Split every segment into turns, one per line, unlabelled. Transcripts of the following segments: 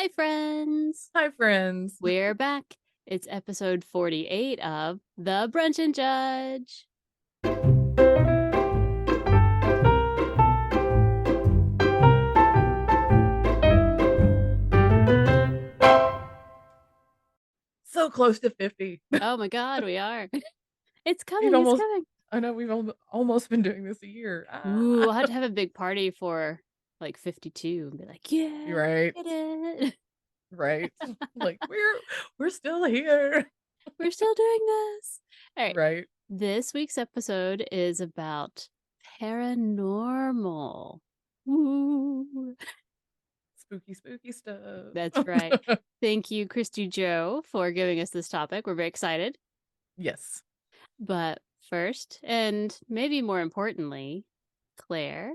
Hi, friends.
Hi, friends.
We're back. It's episode 48 of The Brunch and Judge.
So close to 50.
Oh my God, we are. It's
We've
coming. It's
almost,
coming.
I know we've almost been doing this a year.
Ooh, I'll have to have a big party for like 52 and be like, yeah,
You're right.
we did it.
Right. Like we're still here.
We're still doing this. All right.
Right.
This week's episode is about paranormal. Ooh.
Spooky stuff.
That's right. Thank you, Christy Joe, for giving us this topic. We're very excited.
Yes.
But first, and maybe more importantly, Claire,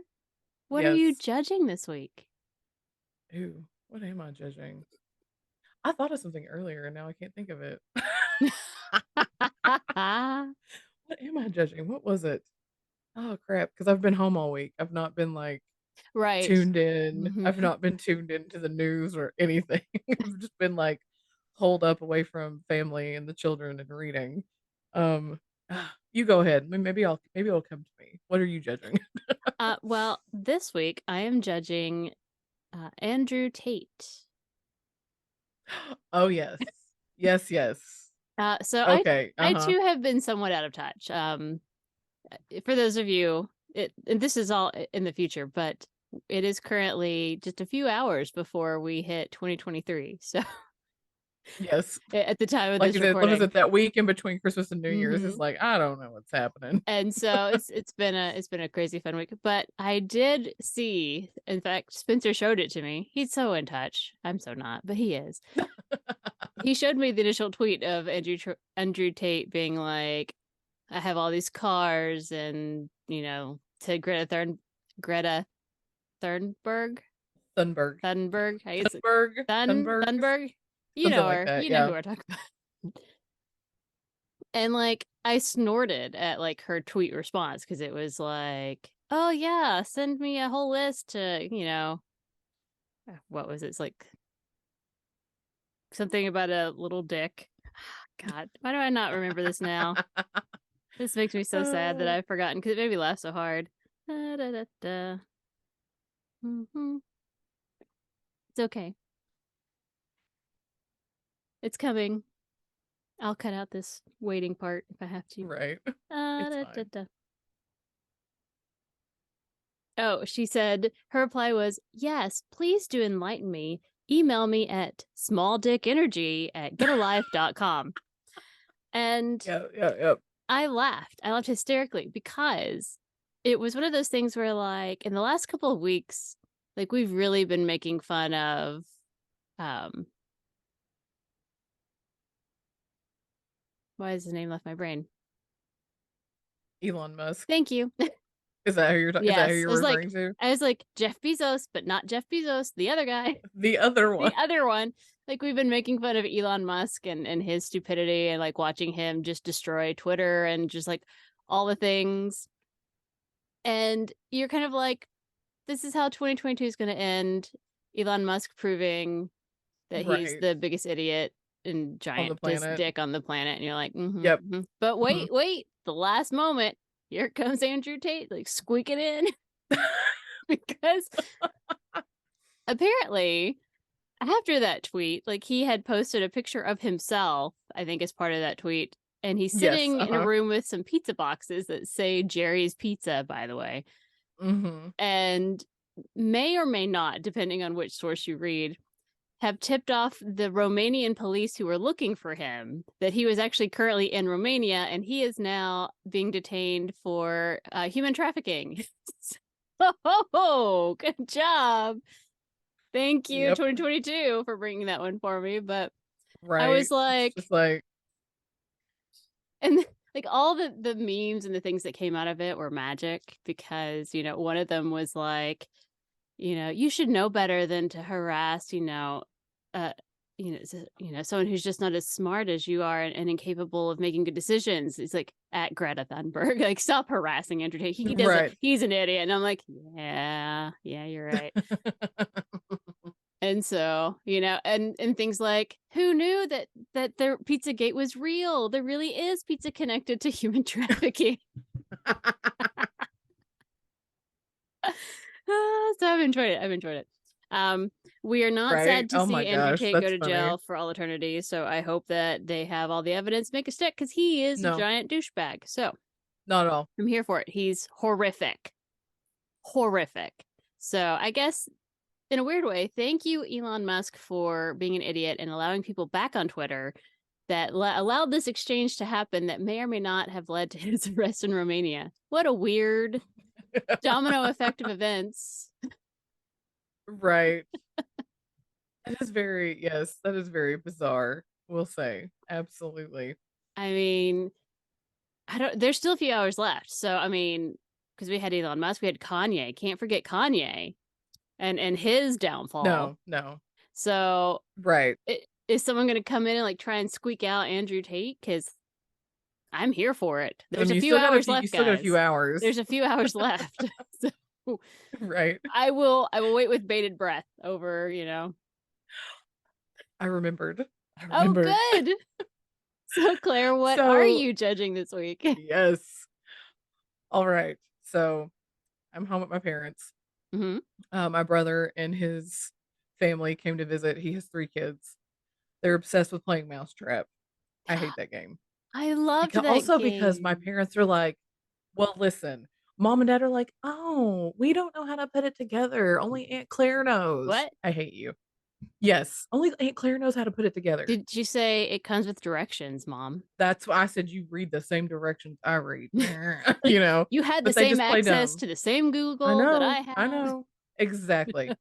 what are you
Yes.
judging this week?
Ooh, what am I judging? I thought of something earlier and now I can't think of it. What am I judging? What was it? Oh crap, because I've been home all week. I've not been like
Right.
tuned in.
Mhm.
I've not been tuned into the news or anything. I've just been like holed up away from family and the children and reading. Um, you go ahead. Maybe it'll come to me. What are you judging?
Well, this week I am judging Andrew Tate.
Oh yes, yes.
So
Okay.
I
Uh-huh.
too have been somewhat out of touch. For those of you, and this is all in the future, but it is currently just a few hours before we hit 2023. So
Yes.
at the time of
Like
this
is it what is
recording.
it that week in between Christmas and New Year's is
Hmm.
like I don't know what's happening.
And so it's been a crazy fun week. But I did see, in fact, Spencer showed it to me. He's so in touch. I'm so not, but he is. He showed me the initial tweet of Andrew Tate being like, "I have all these cars," and to Greta Thunberg,
Thunberg.
Thunberg. How you say
Thunberg.
Thunberg? You
Something
know
like
her.
that.
You know who
Yeah.
we're talking about. And like I snorted at like her tweet response because it was like, "Oh yeah, send me a whole list to, what was it? It's like something about a little dick." God, why do I not remember this now? This makes me so sad that
Oh,
I've forgotten because it made me laugh so hard. Da, da, da, da. It's okay. It's coming. I'll cut out this waiting part if I have to.
right.
Da,
It's
da, da,
fine.
da. Oh, she said her reply was, "Yes, please do enlighten me. Email me at smalldickenergy@getalife.com." And
Yeah.
I laughed. I laughed hysterically because it was one of those things where, like, in the last couple of weeks, like, we've really been making fun of, um, why has his name left my brain?
Elon Musk.
Thank you.
Is that who
Yes.
you're referring to?
I was like, Jeff Bezos, but not Jeff Bezos, the other guy.
The other
The
one.
other one. Like we've been making fun of Elon Musk and his stupidity and like watching him just destroy Twitter and just like all the things. And you're kind of like, this is how 2022 is going to end. Elon Musk proving that he's
Right.
the biggest idiot and
On the
giantest
planet.
dick on the planet. And you're like,
Yep.
But
Mhm.
wait, the last moment, here comes Andrew Tate, like squeaking in because apparently after that tweet, like he had posted a picture of himself, I think, as part of that tweet. And he's
Yes.
sitting in a
Uh-huh.
room with some pizza boxes that say Jerry's Pizza, by the way.
Mhm.
And may or may not, depending on which source you read, have tipped off the Romanian police who were looking for him that he was actually currently in Romania and he is now being detained for human trafficking. Oh, good job. Thank you,
Yep.
2022, for bringing that one for me. But I was
Right. It's
like,
just like
and like all the memes and the things that came out of it were magic because, one of them was like, you should know better than to harass, uh, someone who's just not as smart as you are and incapable of making good decisions. It's like at Greta Thunberg, like stop harassing Andrew Tate. He doesn't.
right.
He's an idiot. And I'm like, yeah, you're right. And so, and things like, who knew that their Pizzagate was real? There really is pizza connected to human trafficking. So I've enjoyed it. I've enjoyed it. We are not
Right?
sad to
Oh
see
my
Andrew
gosh,
Tate go
that's
to
funny.
jail for all eternity. So I hope that they have all the evidence, make a stick, because he is a
No,
giant douchebag. So
not at all.
I'm here for it. He's horrific. Horrific. So I guess in a weird way, thank you, Elon Musk, for being an idiot and allowing people back on Twitter that allowed this exchange to happen that may or may not have led to his arrest in Romania. What a weird domino effect of events.
Right. That is very, yes, that is very bizarre, we'll say. Absolutely.
I mean, there's still a few hours left. So, I mean, because we had Elon Musk, we had Kanye. Can't forget Kanye and his downfall.
No, no.
So,
Right.
is someone going to come in and like try and squeak out Andrew Tate? Because I'm here for it.
I
There's
mean,
a few hours
you
left,
still got a few
guys.
hours.
There's a few hours left. So
Right.
I will wait with bated breath over,
I remembered. I
Oh,
remembered.
good. So Claire, what are
So,
you judging this week?
yes. All right. So, I'm home with my parents.
Hmm.
My brother and his family came to visit. He has 3 kids. They're obsessed with playing Mousetrap. I hate that game.
I loved that
Because my
game.
parents are like, "Well, listen." Mom and dad are like, "Oh, we don't know how to put it together. Only Aunt Claire knows."
What?
I hate you. Yes, only Aunt Claire knows how to put it together.
Did you say it comes with directions, Mom?
That's why I said you read the same directions I read,
Like you had the
but they
same
just play
access
dumb.
to the same Google that I
I
have.
know. Exactly.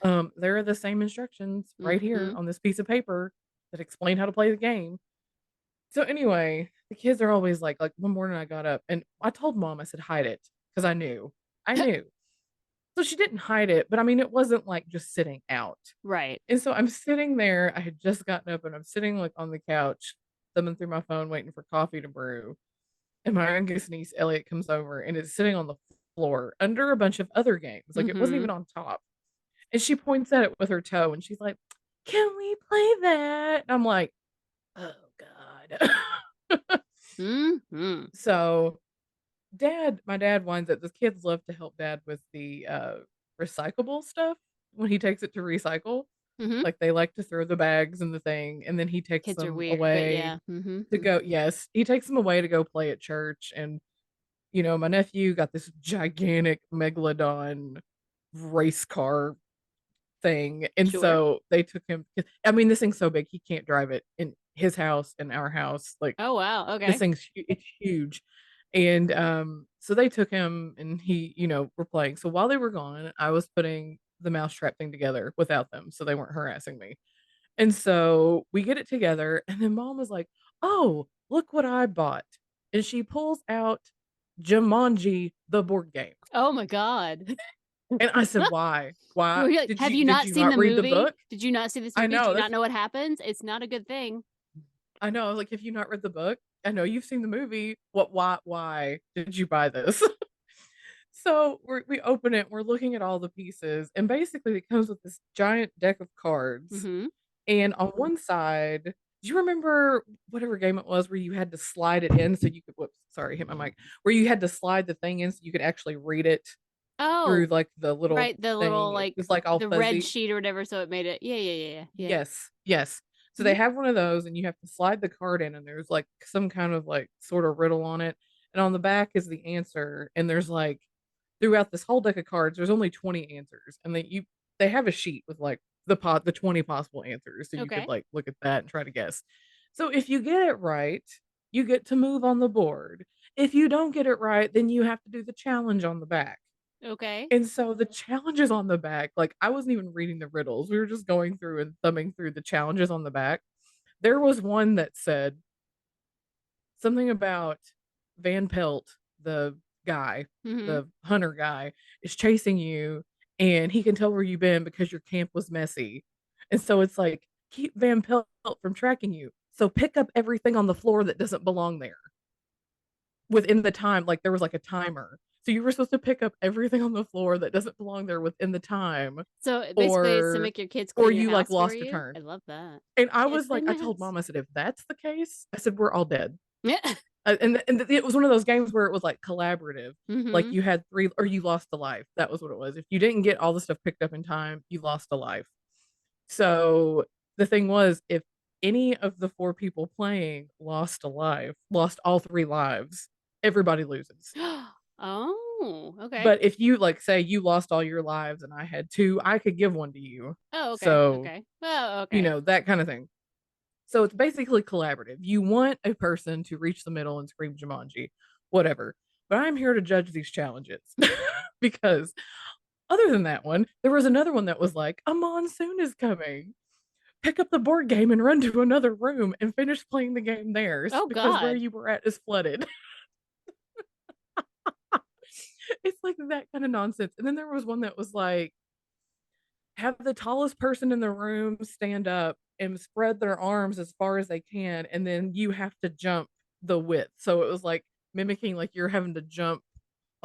There are the same instructions right here
Hmm.
on this piece of paper that explain how to play the game. So anyway, the kids are always like one morning I got up and I told mom, I said, hide it. Because I knew. I knew. So she didn't hide it, but I mean, it wasn't like just sitting out.
Right.
And so I'm sitting there. I had just gotten up and I'm sitting like on the couch, thumbing through my phone, waiting for coffee to brew. And my youngest niece, Elliot, comes over and it's sitting on the floor under a bunch of other games. Like it wasn't
Hmm.
even on top. And she points at it with her toe and she's like, can we play that? And I'm like, oh God.
Hmm.
So my dad winds up, the kids love to help dad with the recyclable stuff when he takes it to recycle.
Hmm.
Like they like to throw the bags in the thing and then he takes
Kids are
them
weird, but
away
yeah. Hmm.
to go. Yes, he takes them away to go play at church. And, my nephew got this gigantic megalodon race car thing. And
Sure.
so they took him. I mean, this thing's so big, he can't drive it in his house, in our house. Like,
Oh wow.
this
Okay.
it's huge. And so they took him and he, were playing. So while they were gone, I was putting the mousetrap thing together without them. So they weren't harassing me. And so we get it together. And then mom was like, oh, look what I bought. And she pulls out Jumanji, the board game.
Oh my God.
And I said, why?
Were
Why?
you like, have you
Did
not
you
seen
not
the
read the
movie?
book?
Did you not see this
I
movie? Do
know.
you not
That's
know what happens? It's not a good thing.
I know. I was like, have you not read the book? I know you've seen the movie. Why did you buy this? So we open it, we're looking at all the pieces, and basically it comes with this giant deck of cards.
Hmm.
And on one side, do you remember whatever game it was where you had to slide it in so you could, whoops, sorry, hit my mic, where you had to slide the thing in so you could actually read it through
Oh,
like the little
right. The little
thing. It
like
was like all
the red
fuzzy.
sheet or whatever, so it made it. Yeah, yeah, yeah, yeah.
Yes, yes. So
Yeah.
they have one of those, and you have to slide the card in, and there's like some kind of like sort of riddle on it. And on the back is the answer. And there's like throughout this whole deck of cards, there's only 20 answers, and they have a sheet with like the 20 possible answers, so you could
Okay.
like look at that and try to guess. So if you get it right, you get to move on the board. If you don't get it right, then you have to do the challenge on the back.
Okay.
And so the challenges on the back, like I wasn't even reading the riddles. We were just going through and thumbing through the challenges on the back. There was one that said something about Van Pelt, the guy,
Hmm.
the hunter guy, is chasing you and he can tell where you've been because your camp was messy. And so it's like, keep Van Pelt from tracking you. So pick up everything on the floor that doesn't belong there within the time. Like there was like a timer. So you were supposed to pick up everything on the floor that doesn't belong there within the time,
So basically, it's to
or
make your kids
or
clean your
you like
house for
lost your
you.
turn.
I love that.
And I
Kids
was like,
clean
I
my
told
house.
mom, I said, if that's the case, I said, we're all dead.
Yeah.
And it was one of those games where it was like collaborative. Like
Mm-hmm.
you had three, or you lost a life. That was what it was. If you didn't get all the stuff picked up in time, you lost a life. So the thing was, if any of the four people playing lost a life, lost all three lives, everybody loses.
Oh, okay.
But if you like say you lost all your lives and I had two, I could give one to you.
Oh, okay.
So,
Okay. Oh, okay.
that kind of thing. So it's basically collaborative. You want a person to reach the middle and scream Jumanji, whatever. But I'm here to judge these challenges because other than that one, there was another one that was like, a monsoon is coming. Pick up the board game and run to another room and finish playing the game there
Oh
because where
God.
you were at is flooded. It's like that kind of nonsense. And then there was one that was like, have the tallest person in the room stand up and spread their arms as far as they can, and then you have to jump the width. So it was like mimicking like you're having to jump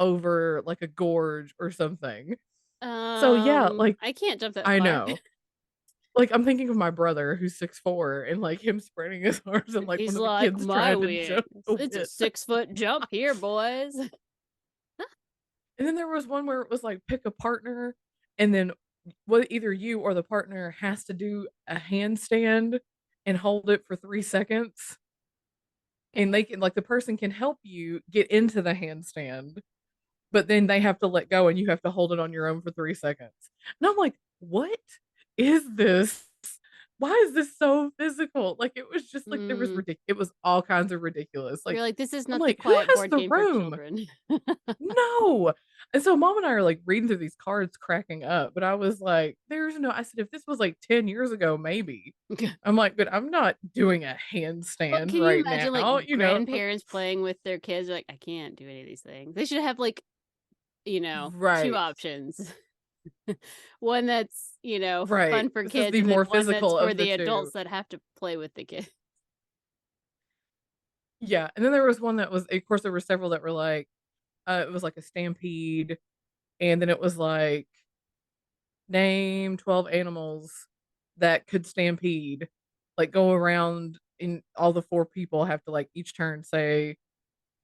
over like a gorge or something. So yeah, like
I can't jump that
I
far.
know. Like I'm thinking of my brother who's 6'4" and like him spreading his arms and like one
He's
of the
like,
kids
my
trying to
wit.
jump the
It's a
width.
6 foot jump here, boys.
And then there was one where it was like pick a partner, and then what either you or the partner has to do a handstand and hold it for 3 seconds. And
Okay.
they can like the person can help you get into the handstand, but then they have to let go and you have to hold it on your own for 3 seconds. And I'm like, what is this? Why is this so physical? Like it was just like there was
Mm.
ridiculous. It was all kinds of ridiculous.
You're
Like
like, this is
I'm
not the
like, who
quiet
has
board
the
game for
room?
children.
No. And so mom and I are like reading through these cards, cracking up. But I was like, there's no, I said, if this was like 10 years ago, maybe. I'm like, but I'm not doing a
Well,
handstand
can you
right
imagine like
now.
grandparents playing with their kids? Like, I can't do any of these things. They should have like, two
Right.
options. One that's,
Right.
fun for
This is
kids,
the
and then
more
one that's
physical
for
of the
the
two.
adults that have to play with the kids.
Yeah. And then there was one that was, of course, there were several that were like, it was like a stampede. And then it was like, name 12 animals that could stampede, like go around, and all the four people have to like each turn say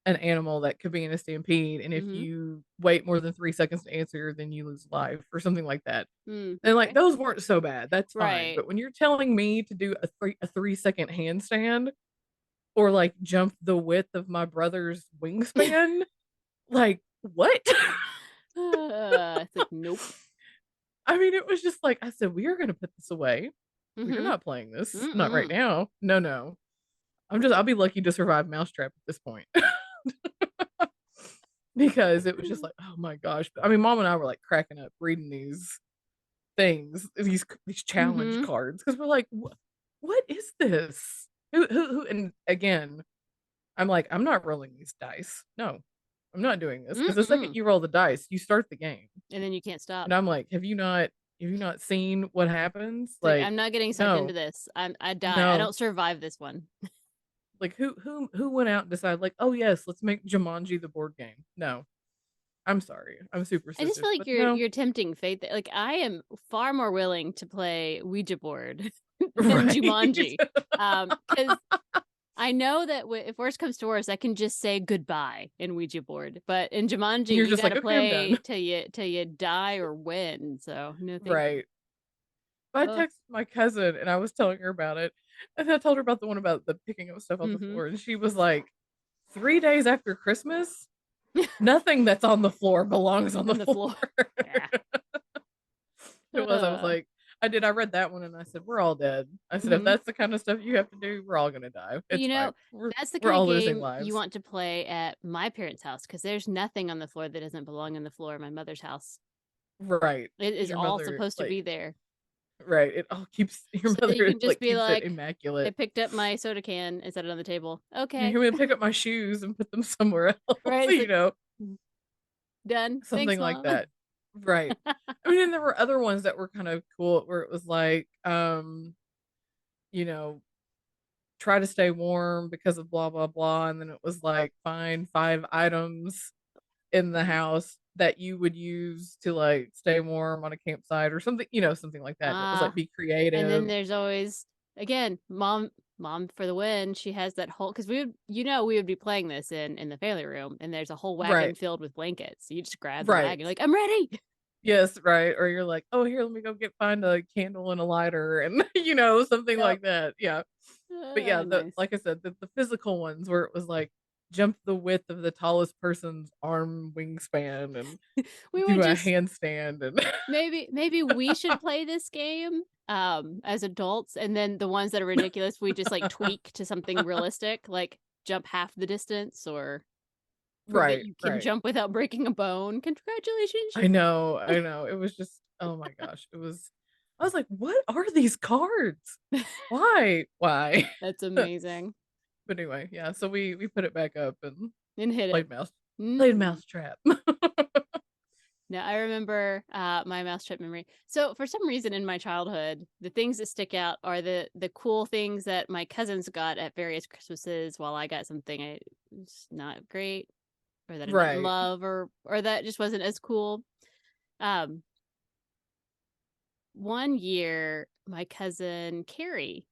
an animal that could be in a stampede, and if
Mhm.
you wait more than 3 seconds to answer then you lose life or something like that.
Mm,
And like
okay.
those weren't so bad, that's fine.
Right.
But when you're telling me to do a 3 second handstand or like jump the width of my brother's wingspan, like what?
It's like, nope.
I mean, it was just like I said, we are going to put this away. We are
Mhm.
not playing this. Not right
Mm-mm.
now. No, no. I'll be lucky to survive Mousetrap at this point. Because it was just like, oh my gosh. I mean, mom and I were like cracking up reading these things, these challenge
Mhm.
cards, because we're like, what is this? Who? And again, I'm like, I'm not rolling these dice. No, I'm not doing this because the second
Mm-mm.
you roll the dice, you start the game.
And then you can't stop.
And I'm like, have you not seen what happens?
It's like,
Like,
I'm not getting sucked into
no,
this. I die. I
no.
don't survive this one.
Like who went out and decided like, oh yes, let's make Jumanji the board game? No. I'm sorry. I'm
I just
superstitious,
feel like
but
you're
no.
you're tempting fate. Like, I am far more willing to play Ouija board than
Right.
Jumanji. Because I know that if worst comes to worst, I can just say goodbye in Ouija board. But in
And
Jumanji,
you're
you
just
got
like,
to
okay, I'm
play
done.
till you die or win. So no, thank you.
Right. But I
Oh,
texted my cousin and I was telling her about it. And I told her about the one about the picking up stuff on the
mm-hmm.
floor. And she was like, 3 days after Christmas, nothing that's on the floor belongs on the
On the
floor.
floor. Yeah.
It was. I was like, I did. I read that one and I said, we're all dead. I said, if
Mhm.
that's the kind of stuff you have to do, we're all gonna die.
But
It's fine.
that's the
We're
kind of
all losing
game you
lives.
want to play at my parents' house because there's nothing on the floor that doesn't belong on the floor of my mother's house.
Right.
It
Because
is
your
all
mother
supposed to
like
be there.
right. It all keeps your
So that you
mother
can just
like
be
keeps it
like, I
immaculate.
picked up my soda can and set it on the table.
You
Okay.
hear me pick up my shoes and put them somewhere else,
Right. It's
you
like,
know,
"Mm, done. Thanks,
something like
mom.
that. Right. I mean, and there were other ones that were kind of cool where it was like, you know, try to stay warm because of blah blah blah, and then it was like find 5 items in the house that you would use to like stay warm on a campsite or something, something like that. And it was like
Ah,
be
and then
creative.
there's always again, mom for the win. She has that whole because we would be playing this in the family room, and there's a whole wagon
Right.
filled with blankets. So you just grab the
Right.
wagon, like I'm ready.
Yes, right. Or you're like, oh, here, let me go find a candle and a lighter and something
Yep.
like that. Yeah. But yeah,
Nice.
like I said, the physical ones where it was like jump the width of the tallest person's arm wingspan and
We would
do a
just
handstand and
maybe we should play this game as adults, and then the ones that are ridiculous we just like tweak to something realistic, like jump half the distance or prove that
right,
you can
right.
jump without breaking a bone. Congratulations.
I know, I know. It was just, oh my gosh. I was like, what are these cards? Why? Why?
That's amazing.
But anyway, yeah. So we put it back up and
And hit it.
played mouse played
Mhm.
mousetrap.
No, I remember my mousetrap memory. So for some reason in my childhood, the things that stick out are the cool things that my cousins got at various Christmases, while I got something I was not great, or that I didn't
Right.
love, or that just wasn't as cool. Um, one year, my cousin Carrie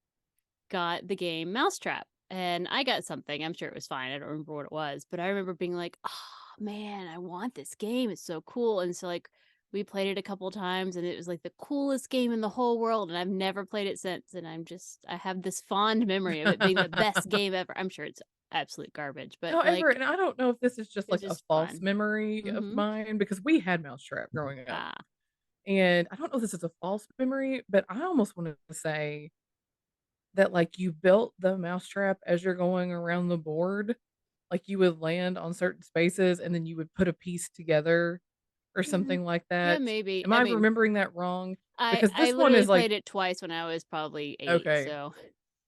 got the game Mousetrap, and I got something. I'm sure it was fine. I don't remember what it was, but I remember being like, "Oh man, I want this game. It's so cool." And so like we played it a couple times, and it was like the coolest game in the whole world, and I've never played it since. And I have this fond memory of it being the best game ever. I'm sure it's absolute garbage, but
However,
like
and I don't know if this is just
it's
like a
just
false
fun.
memory of
Mm-hmm.
mine because we had mousetrap growing up.
Ah.
And I don't know if this is a false memory, but I almost wanted to say that like you built the mousetrap as you're going around the board. Like you would land on certain spaces and then you would put a piece together or
Mm,
something like
yeah,
that.
maybe.
Am
I
I
mean,
remembering that wrong?
I
Because
I
this one
literally
is like,
played it twice when I was probably 8,
okay,
so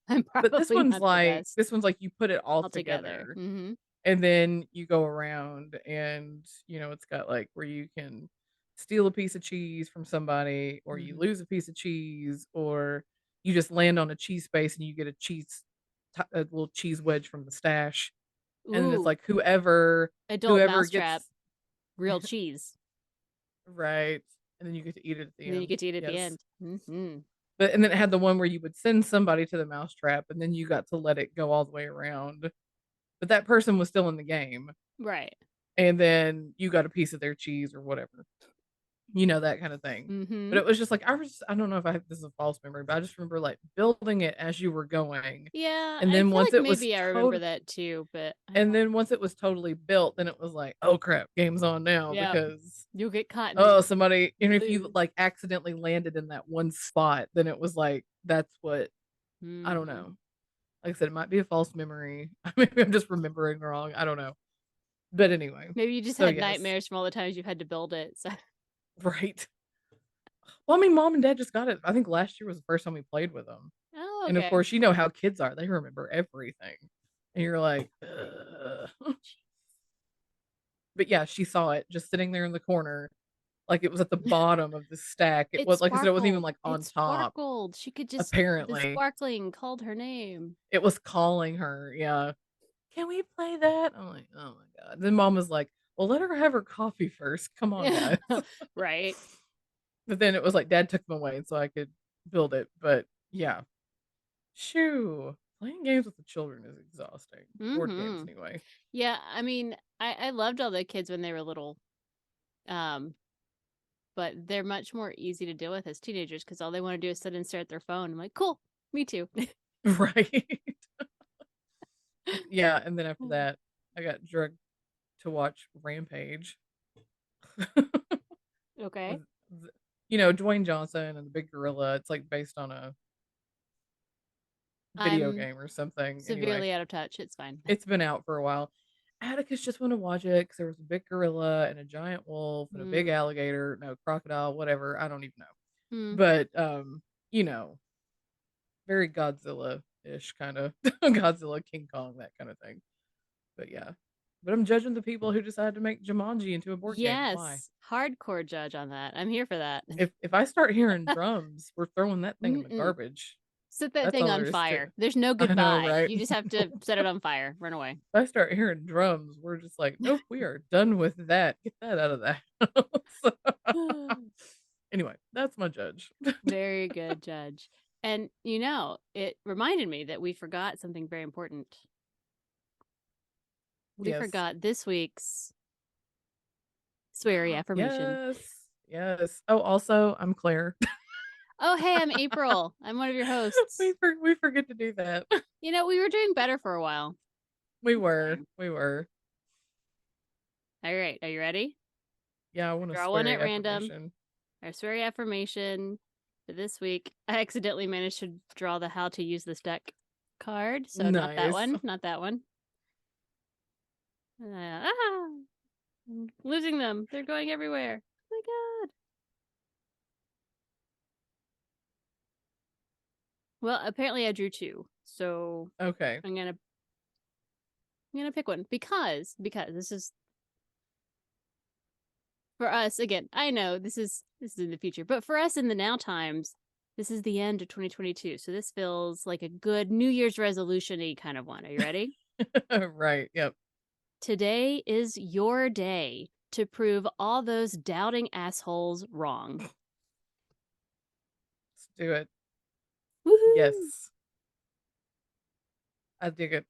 I'm
but
probably not the best
this one's like you put it all
altogether.
together
Mhm.
and then you go around and it's got like where you can steal a piece of cheese from somebody or you
Mhm.
lose a piece of cheese or you just land on a cheese space and you get a little cheese wedge from the stash and then it's
Ooh,
like
adult
whoever
mousetrap,
gets
real cheese,
right and then you get to eat it at the
and then you
end.
get to eat it at the
Yes.
end. Mhm.
But and then it had the one where you would send somebody to the mousetrap and then you got to let it go all the way around but that person was still in the game
Right.
and then you got a piece of their cheese or whatever. That kind of thing. But
Mhm.
it was just like I don't know if this is a false memory, but I just remember like building it as you were going.
Yeah,
And
I
then
feel
once
like
it was
maybe I remember that too, but I
and
don't.
then once it was totally built, then it was like, oh crap, game's on now
Yep.
because
You'll get caught and
oh somebody and if you
lose.
like accidentally landed in that one spot, then it was like that's what I don't
Mhm.
know. Like I said, it might be a false memory. Maybe I'm just remembering wrong. I don't know. But anyway,
Maybe you just
so
had
yes,
nightmares from all the times you've had to build it, so
right. Well, I mean, mom and dad just got it. I think last year was the first time we played with them.
Oh,
And of
okay.
course, you know how kids are. They remember everything. And you're like, ugh. But yeah, she saw it just sitting there in the corner. Like it was at the bottom of the stack. It
It
was like I said, it wasn't even
sparkled.
like
It
on top,
sparkled. She could just the
apparently.
sparkling called her name.
It was calling her. Yeah. Can we play that? I'm like, oh my God. Then mom was like, well, let her have her coffee first. Come on,
Yeah.
guys.
Right.
But then it was like dad took them away so I could build it. But yeah. Shoo. Playing games with the children is exhausting. Board games,
Mhm.
anyway.
Yeah, I mean, I loved all the kids when they were little. Um, but they're much more easy to deal with as teenagers because all they want to do is sit and stare at their phone. I'm like, cool, me too.
Right. Yeah, and then after that, I got drugged to watch Rampage
Okay.
with, Dwayne Johnson and the Big Gorilla. It's like based on a video
I'm
game or something. Anyway,
severely out of touch. It's fine.
it's been out for a while. Atticus just went to watch it because there was a big gorilla and a giant wolf and a big
Mm.
alligator, no crocodile, whatever. I don't even know.
Mm.
But you know, very Godzilla ish kind of Godzilla, King Kong, that kind of thing. But yeah. But I'm judging the people who decided to make Jumanji into a board game. Why?
Yes, hardcore judge on that. I'm here for that.
If I start hearing drums, we're throwing that thing in the
Mm-mm.
garbage.
Set that
That's
thing
all
on
there is to it.
fire. There's no
I know,
goodbye.
right?
You just have to set it on fire. Run away.
If I start hearing drums, we're just like, nope, we are done with that. Get that out of the house. Anyway, that's my judge.
Very good, Judge. And it reminded me that we forgot something very important. We
Yes.
forgot this week's sweary affirmation.
Yes. Yes. Oh, also, I'm Claire.
Oh, hey, I'm April. I'm one of your hosts.
We forget to do that.
We were doing better for a while.
We
It's
were.
fine.
We were.
All right. Are you ready?
Yeah, I want to
Draw one
swear
at random.
affirmation.
Our sweary affirmation for this week. I accidentally managed to draw the how to use this deck card. So not that
Nice.
one. Not that one. I'm losing them. They're going everywhere. Oh my god. Well, apparently I drew two. So
Okay.
I'm gonna pick one because this is for us again. I know this is in the future, but for us in the now times, this is the end of 2022. So this feels like a good New Year's resolution-y kind of one. Are you ready?
Right. Yep.
Today is your day to prove all those doubting assholes wrong.
Let's do it.
Woohoo!
Yes. I dig it.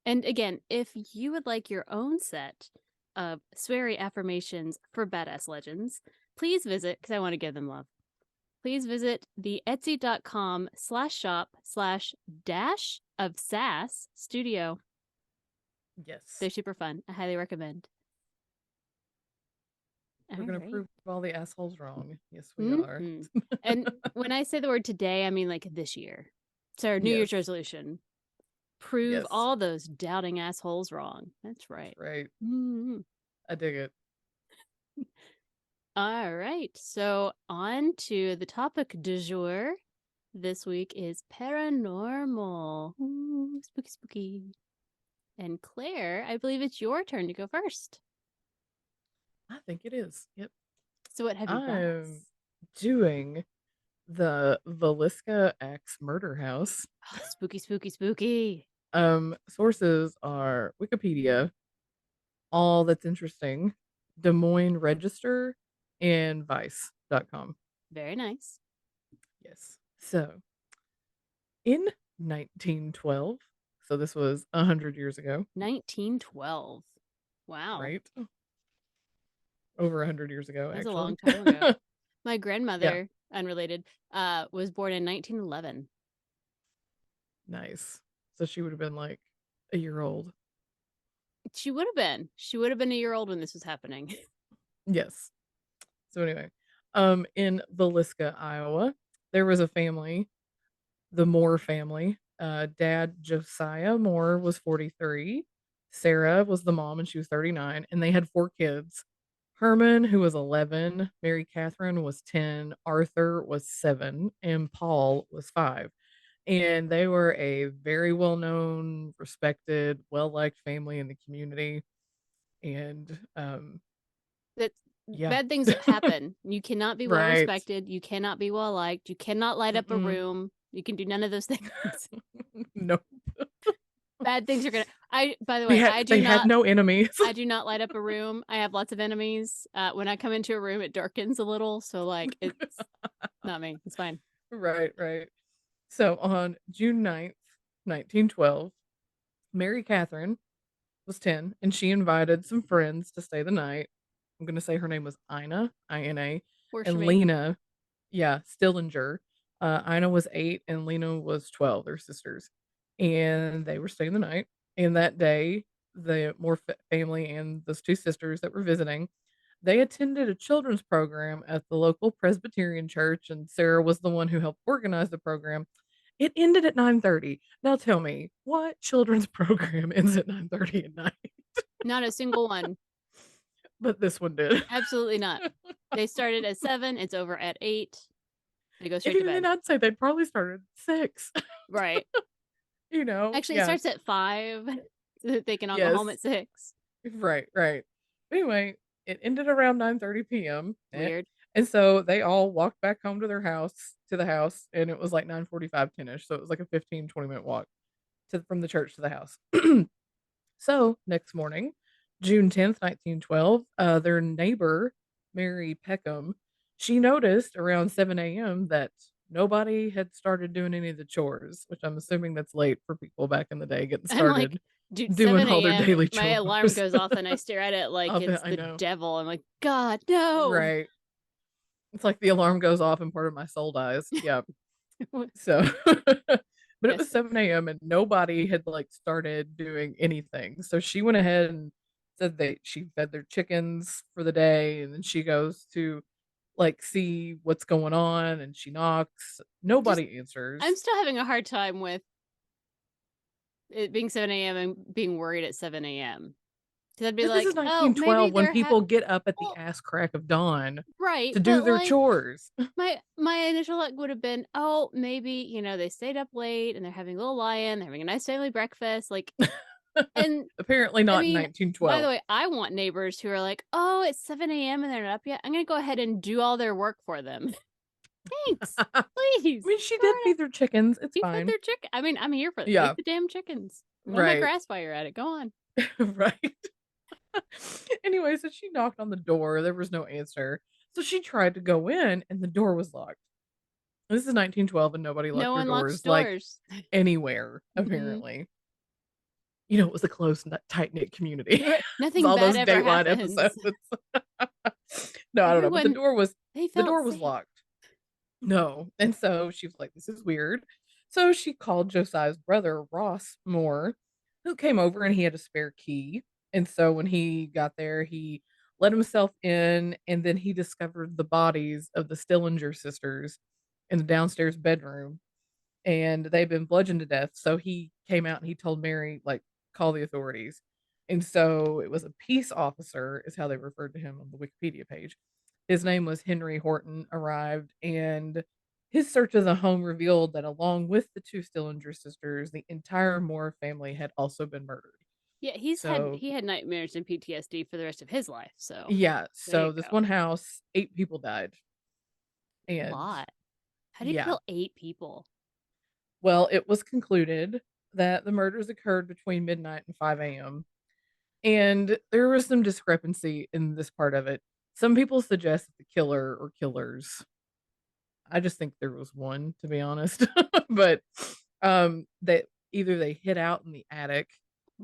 And again, if you would like your own set of sweary affirmations for badass legends, please visit, because I want to give them love. Please visit the etsy.com/shop/dash of sass studio.
Yes.
They're super fun. I highly recommend.
We're going to prove all the assholes wrong. Yes, we are.
And when I say the word today, I mean like this year. It's our New Year's resolution. Prove all those doubting assholes wrong. That's right.
That's right.
Mm-hmm.
I dig it.
All right. So on to the topic du jour. This week is paranormal. Ooh, spooky, spooky. And Claire, I believe it's your turn to go first.
I think it is. Yep.
So what have you got us?
I'm doing the Villisca Ax Murder House.
Oh, spooky, spooky, spooky.
Sources are Wikipedia, All That's Interesting, Des Moines Register, and Vice.com.
Very nice.
Yes. So, in 1912, so this was 100 years ago.
1912. Wow.
Right? Over 100 years ago,
That's
actually.
a long time ago. My grandmother, unrelated, was born in 1911.
Nice. So she would have been like a year old.
She would have been. She would have been a year old when this was happening.
Yes. So anyway, in Villisca, Iowa, there was a family, the Moore family. Dad Josiah Moore was 43. Sarah was the mom and she was 39. And they had 4 kids. Herman, who was 11, Mary Catherine was 10, Arthur was 7, and Paul was 5. And they were a very well-known, respected, well-liked family in the community. And
That's
yeah.
bad things happen. You cannot be well
Right.
respected. You cannot be well liked. You cannot light up a room. You can do none of those things.
Nope.
Bad things are gonna. By the way,
they had no enemies.
I do not light up a room. I have lots of enemies. When I come into a room, it darkens a little, so like it's not me. It's fine.
Right. So on June 9th, 1912, Mary Catherine was 10, and she invited some friends to stay the night. I'm going to say her name was Ina, I-N-A, and Lena, Stillinger. Ina was 8, and Lena was 12. They're sisters. And they were staying the night. And that day, the Moore family and those 2 sisters that were visiting, they attended a children's program at the local Presbyterian church, and Sarah was the one who helped organize the program. It ended at 9:30. Now tell me, what children's program ends at 9:30 at night?
Not a single one.
But this one did.
Absolutely not. They started at 7. It's over at 8. They go straight to bed.
Then I'd say they'd probably started at 6.
Right. Actually, it starts at 5 so that they can all go home at 6.
Right. Anyway, it ended around 9:30 p.m.
Weird.
And so they all walked back home to the house, and it was like 9:45, 10ish. So it was like a 15, 20-minute walk from the church to the house. So next morning, June 10th, 1912, their neighbor, Mary Peckham, she noticed around 7 a.m. that nobody had started doing any of the chores, which I'm assuming that's late for people back in the day getting
I'm like,
started
dude,
doing
7
all their
a.m.
daily
My alarm
chores.
goes off and I stare at it like it's
I
the
know.
devil. I'm like, God, no.
Right. It's like the alarm goes off and part of my soul dies. Yeah. So, but it
Yes.
was 7 a.m. and nobody had like started doing anything. So she went ahead and said that she fed their chickens for the day. And then she goes to like see what's going on and she knocks.
Just,
Nobody
I'm
answers.
still having a hard time with it being 7 a.m. and being worried at 7 a.m. Because I'd be
This is
like, oh, maybe
1912 when
they're
people get up at the
well,
ass crack of dawn
right,
to do
but
their
like
chores.
my initial look would have been, oh, maybe they stayed up late and they're having a little lie-in, they're having a nice family breakfast, like, and
Apparently
I
not in
mean, by the
1912.
way, I want neighbors who are like, oh, it's 7 a.m. and they're not up yet. I'm gonna go ahead and do all their work for them. Thanks,
I
please.
mean, she
Go
did
right
feed their chickens. It's
You fed
fine.
their chicken. I mean, I'm here for it. Feed
Yeah,
the damn chickens. Run that
right.
grass while you're at it. Go on.
Right. Anyway, so she knocked on the door. There was no answer. So she tried to go in and the door was locked. This is 1912 and nobody
No
locked their
one locks
doors like
doors.
anywhere,
Mhm.
apparently. It was a close, tight knit community. It's
Nothing
all
bad
those
ever
Dateline
happens.
episodes. No, I don't know, but
Everyone, they
the
felt
door was
safe.
locked. No, and so she was like, "This is weird." So she called Josiah's brother, Ross Moore, who came over and he had a spare key. And so when he got there, he let himself in and then he discovered the bodies of the Stillinger sisters in the downstairs bedroom and they've been bludgeoned to death. So he came out and he told Mary, like, call the authorities. And so it was a peace officer, is how they referred to him on the Wikipedia page. His name was Henry Horton, arrived, and his search of the home revealed that along with the two Stillinger sisters, the entire Moore family had also been murdered.
Yeah,
So,
he had nightmares and PTSD for the rest of his life. So
yeah,
there you
so this
go.
one house, 8 people died.
A
And
lot. How do you
yeah,
kill 8 people?
well, it was concluded that the murders occurred between midnight and 5 a.m. And there was some discrepancy in this part of it. Some people suggest that the killer or killers, I just think there was one, to be honest. But that either they hid out in the attic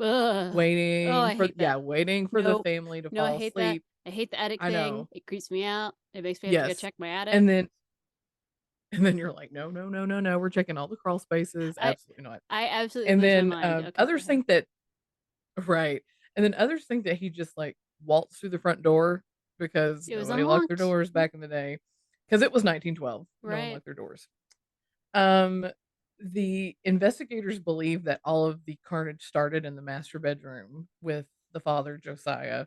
Ugh. Oh, I hate that.
waiting for the
Nope.
family to
No, I
fall
hate that.
asleep.
I hate the attic
I
thing.
know.
It creeps me out. It makes me have to go
Yes.
check my attic.
And then you're like, no, no, no, no, no. We're checking all the crawl spaces.
I
Absolutely not.
I absolutely
And
lose my
then
mind. Okay, go
others
ahead.
think that right. And then others think that he just like waltzed through the front door because
It was
nobody locked their
unlocked.
doors back in the day. Because it was 1912. No one
Right.
locked their doors. Um, the investigators believe that all of the carnage started in the master bedroom with the father, Josiah,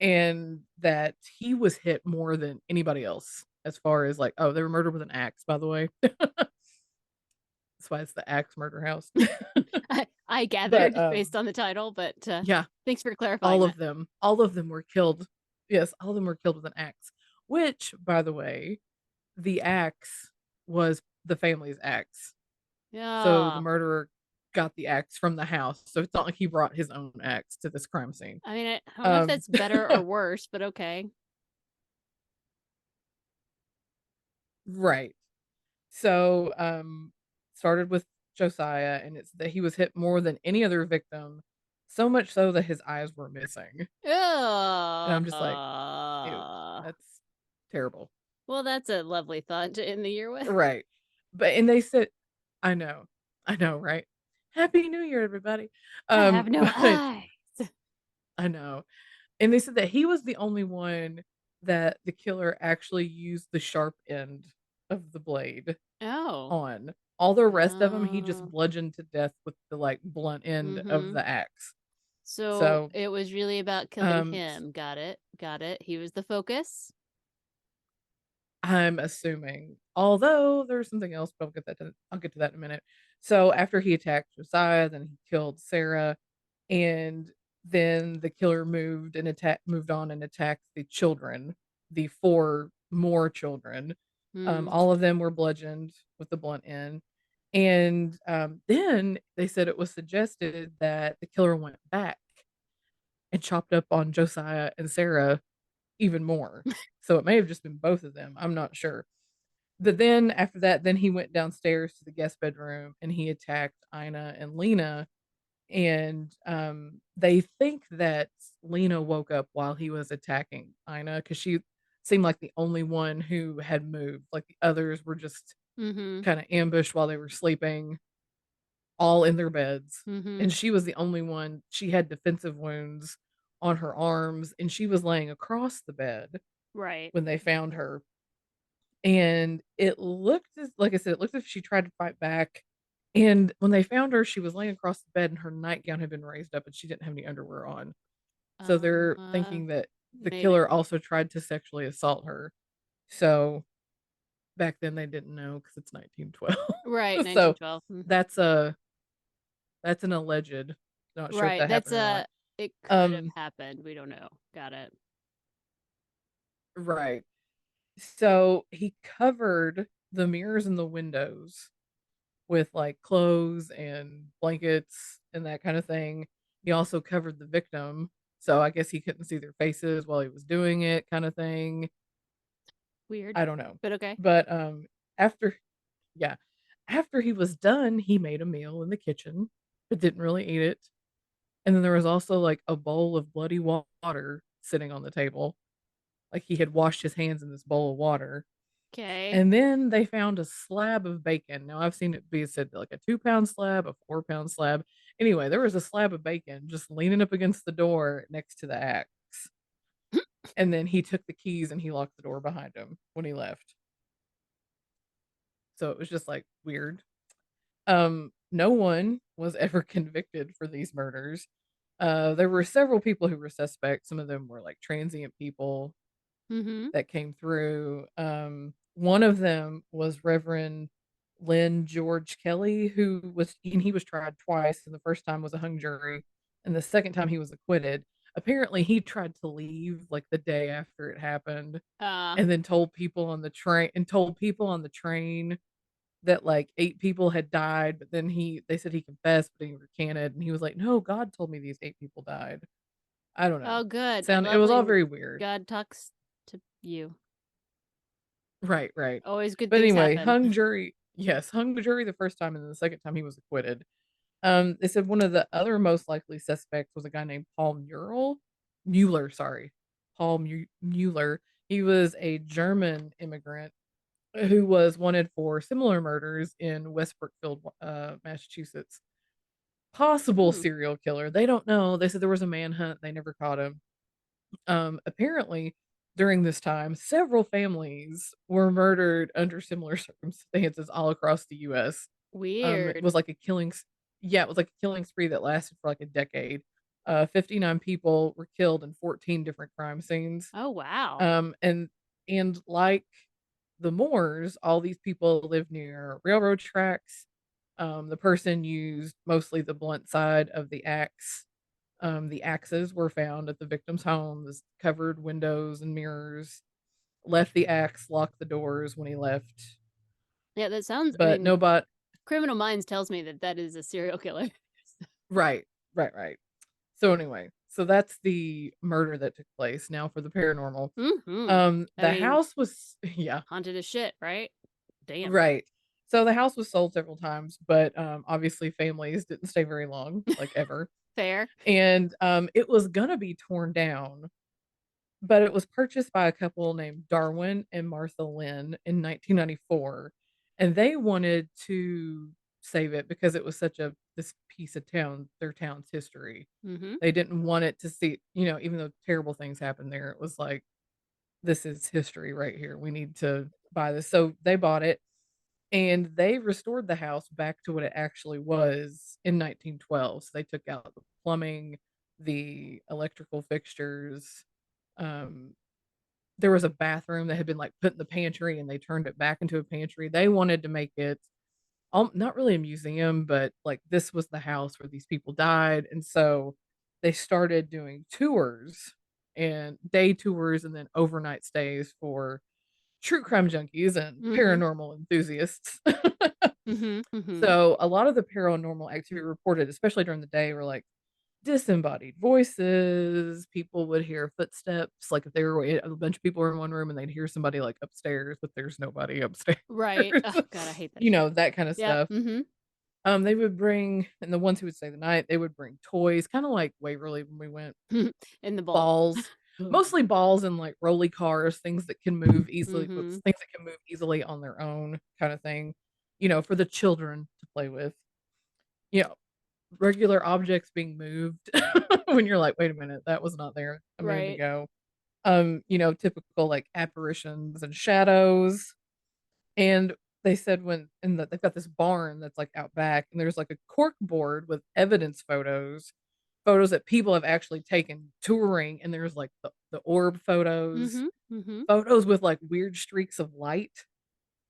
and that he was hit more than anybody else as far as like, oh, they were murdered with an axe, by the way. That's why it's the Axe Murder House.
I
But
gathered based on the title, but
yeah,
thanks for clarifying that.
all of them were killed. Yes, all of them were killed with an axe, which, by the way, the axe was the family's axe. So the
Yeah.
murderer got the axe from the house. So it's not like he brought his own axe to this crime scene.
I mean, I don't know if
Um,
that's better or worse, but okay.
right. So, started with Josiah, and it's that he was hit more than any other victim, so much so that his eyes were missing. And I'm just like, ew,
Ugh.
that's terrible.
Well, that's a lovely thought to end the year with.
Right. But and they said, I know, right? Happy New Year, everybody.
I have no
But
eyes.
I know. And they said that he was the only one that the killer actually used the sharp end of the blade
Oh.
on. All the rest of them, he just
Oh.
bludgeoned to death with the like blunt end of
Mm-hmm.
the axe.
So
So,
it was really about killing
um,
him. Got it. Got it. He was the focus.
I'm assuming. Although there's something else, but I'll get to that in a minute. So after he attacked Josiah, then he killed Sarah, and then the killer moved on and attacked the children, the four more children.
Mm.
All of them were bludgeoned with the blunt end. And then they said it was suggested that the killer went back and chopped up on Josiah and Sarah even more. So it may have just been both of them. I'm not sure. But then after that, then he went downstairs to the guest bedroom and he attacked Ina and Lena. And they think that Lena woke up while he was attacking Ina because she seemed like the only one who had moved. Like the others were just
Mhm.
kind of ambushed while they were sleeping, all in their beds.
Mhm.
And she was the only one. She had defensive wounds on her arms and she was laying across the bed
Right.
when they found her. And it looked as like I said, it looked as if she tried to fight back. And when they found her, she was laying across the bed and her nightgown had been raised up and she didn't have any underwear on. So they're
Uh,
thinking that the
maybe.
killer also tried to sexually assault her. So back then they didn't know because it's 1912.
Right,
So
1912. Mhm.
that's a that's an alleged. Not sure if
Right.
that
That's
happened or
a
not.
it could have
Um,
happened. We don't know. Got it.
right. So he covered the mirrors and the windows with like clothes and blankets and that kind of thing. He also covered the victim, so I guess he couldn't see their faces while he was doing it, kind of thing.
Weird,
I don't know.
but okay.
But after yeah, after he was done, he made a meal in the kitchen, but didn't really eat it. And then there was also like a bowl of bloody water sitting on the table. Like he had washed his hands in this bowl of water.
Okay.
And then they found a slab of bacon. Now I've seen it be said like a 2 pound slab, a 4 pound slab. Anyway, there was a slab of bacon just leaning up against the door next to the axe. And then he took the keys and he locked the door behind him when he left. So it was just like weird. No one was ever convicted for these murders. There were several people who were suspects. Some of them were like transient people
Mhm.
that came through. One of them was Reverend Lynn George Kelly, and he was tried twice, and the first time was a hung jury, and the second time he was acquitted. Apparently, he tried to leave like the day after it happened,
Uh,
and then told people on the train that like 8 people had died, but then they said he confessed, but he recanted, and he was like, "No, God told me these 8 people died." I don't know.
oh, good. I
It
love
was all
when
very weird.
God talks to you.
Right, right.
Always good
But
things
anyway,
happen.
hung jury yes, hung jury the first time, and then the second time he was acquitted. They said one of the other most likely suspects was a guy named Paul Mueller, sorry. Paul Mueller. He was a German immigrant who was wanted for similar murders in West Brookfield, Massachusetts. Possible
Hmm.
serial killer. They don't know. They said there was a manhunt. They never caught him. Apparently, during this time, several families were murdered under similar circumstances all across the U.S. It
Weird.
was like yeah, it was like a killing spree that lasted for like a decade. 59 people were killed in 14 different crime scenes.
Oh, wow.
Um, and and like the Moors, all these people lived near railroad tracks. The person used mostly the blunt side of the axe. The axes were found at the victim's home, the covered windows and mirrors. Left the axe, locked the doors when he left.
Yeah, that sounds, I
But
mean,
nobody,
Criminal Minds tells me that that is a serial killer.
right, right, right. So anyway, so that's the murder that took place. Now for the paranormal.
Mhm. I
The
mean,
house was yeah,
haunted as shit, right? Damn.
right. So the house was sold several times, but obviously families didn't stay very long, like ever.
Fair.
And it was gonna be torn down, but it was purchased by a couple named Darwin and Martha Lynn in 1994, and they wanted to save it because it was such a this piece of their town's history.
Mhm.
They didn't want it to see, even though terrible things happened there, it was like, this is history right here. We need to buy this. So they bought it and they restored the house back to what it actually was in 1912. So they took out the plumbing, the electrical fixtures. Um, there was a bathroom that had been like put in the pantry and they turned it back into a pantry. They wanted to make it not really a museum, but like this was the house where these people died. And so they started doing tours and day tours and then overnight stays for true crime junkies and
Mhm.
paranormal enthusiasts.
Mhm. Mhm.
So a lot of the paranormal activity reported, especially during the day, were like disembodied voices. People would hear footsteps, like if they were a bunch of people were in one room and they'd hear somebody like upstairs, but there's nobody upstairs.
Right. Oh god, I hate that
You
shit.
know, that kind of
Yep.
stuff.
Mhm.
They would bring, and the ones who would stay the night, they would bring toys, kind of like Waverly when we went,
In the bowl.
balls, mostly balls and like rolly cars, things that can move easily,
Mhm.
things that can move easily on their own, kind of thing. You know, for the children to play with. You know, regular objects being moved when you're like, wait a minute, that was not there a minute
Right.
ago. You know, typical like apparitions and shadows. And they said they've got this barn that's like out back, and there's like a cork board with evidence photos that people have actually taken touring, and there's like the orb photos,
Mhm. Mhm.
photos with like weird streaks of light,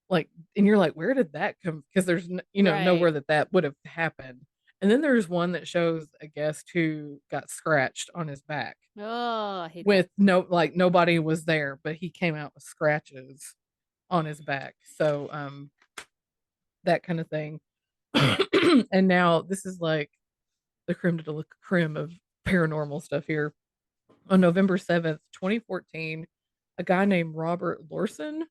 like, and you're like, where did that come? Because there's you know
Right.
nowhere that would have happened. And then there's one that shows a guest who got scratched on his back
Oh, I hate that.
with nobody was there, but he came out with scratches on his back. So that kind of thing. And now this is like the creme de la creme of paranormal stuff here. On November 7th, 2014, a guy named Robert Larson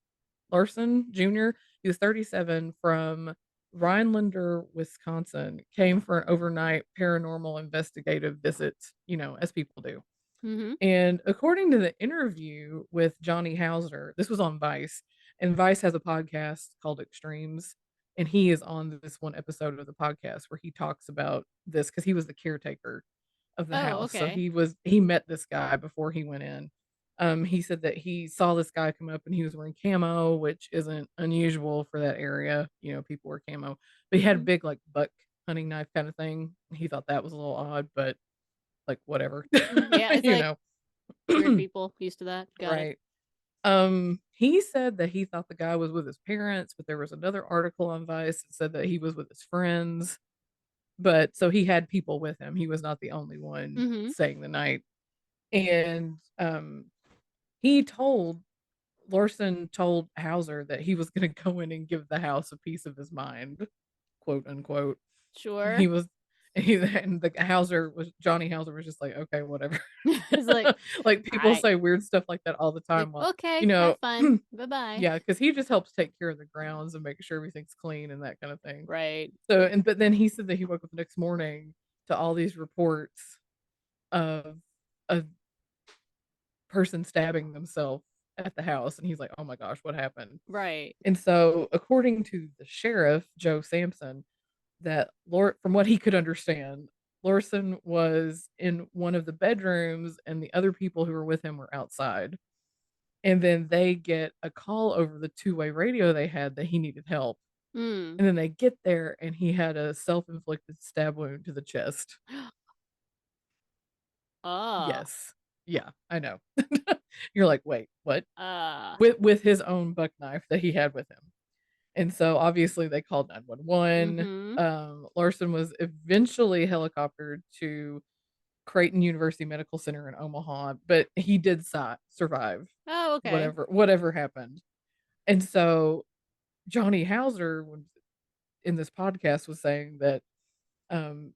Jr., he was 37 from Rhinelander, Wisconsin, came for an overnight paranormal investigative visit, you know, as people do.
Mhm.
And according to the interview with Johnny Hauser, this was on Vice, and Vice has a podcast called Extremes. And he is on this one episode of the podcast where he talks about this because he was the caretaker of the
Oh,
house. So
okay.
he met this guy before he went in. He said that he saw this guy come up and he was wearing camo, which isn't unusual for that area. You know, people wear camo, but he had a
Mhm.
big like buck hunting knife kind of thing. He thought that was a little odd, but like whatever,
Yeah, it's
you
like
know.
weird people used to that. Got it.
Right. He said that he thought the guy was with his parents, but there was another article on Vice that said that he was with his friends. But so he had people with him. He was not the only one
Mhm.
staying the night. And he told Larson told Hauser that he was going to go in and give the house a piece of his mind, quote unquote.
Sure.
He was and the Hauser was Johnny Hauser was just like, okay, whatever.
It's like,
Like people
"Alright."
say weird stuff like that all the
Like,
time. While you
"Okay,
know,
have fun. Bye-bye."
yeah, because he just helps take care of the grounds and make sure everything's clean and that kind of thing.
Right.
So, and but then he said that he woke up the next morning to all these reports of a person stabbing themselves at the house, and he's like, "Oh my gosh, what happened?"
Right.
And so, according to the sheriff, Joe Sampson, that from what he could understand, Lorson was in one of the bedrooms, and the other people who were with him were outside. And then they get a call over the two-way radio they had that he needed help.
Mm.
And then they get there, and he had a self-inflicted stab wound to the chest.
Oh.
Yes. Yeah, I know. You're like, "Wait, what?"
Uh.
With his own buck knife that he had with him. And so, obviously, they called 911.
Mhm.
Larson was eventually helicoptered to Creighton University Medical Center in Omaha, but he did survive
Oh, okay.
whatever happened. And so, Johnny Hauser, in this podcast, was saying that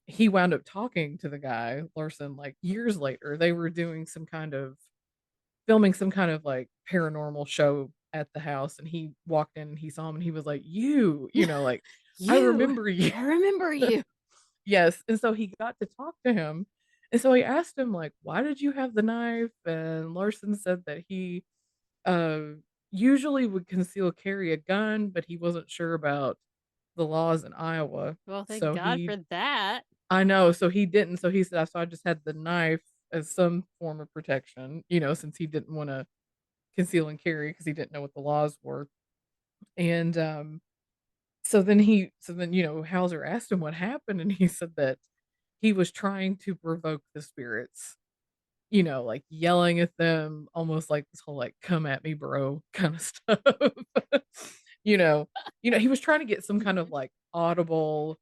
he wound up talking to the guy, Larson, like years later. They were doing some kind of filming some kind of like paranormal show at the house, and he walked in and he saw him and he was like, you know, like, I
You.
remember you.
I remember you.
Yes. And so he got to talk to him. And so he asked him, like, why did you have the knife? And Larson said that he uh usually would conceal carry a gun, but he wasn't sure about the laws in Iowa.
Well, thank
So
God
he
for that.
I know, so he didn't. So he said, so I just had the knife as some form of protection, you know, since he didn't want to conceal and carry because he didn't know what the laws were. And so then, you know, Hauser asked him what happened, and he said that he was trying to provoke the spirits, you know, like yelling at them, almost like this whole like "come at me, bro" kind of stuff. you know, he was trying to get some kind of
Mhm.
like audible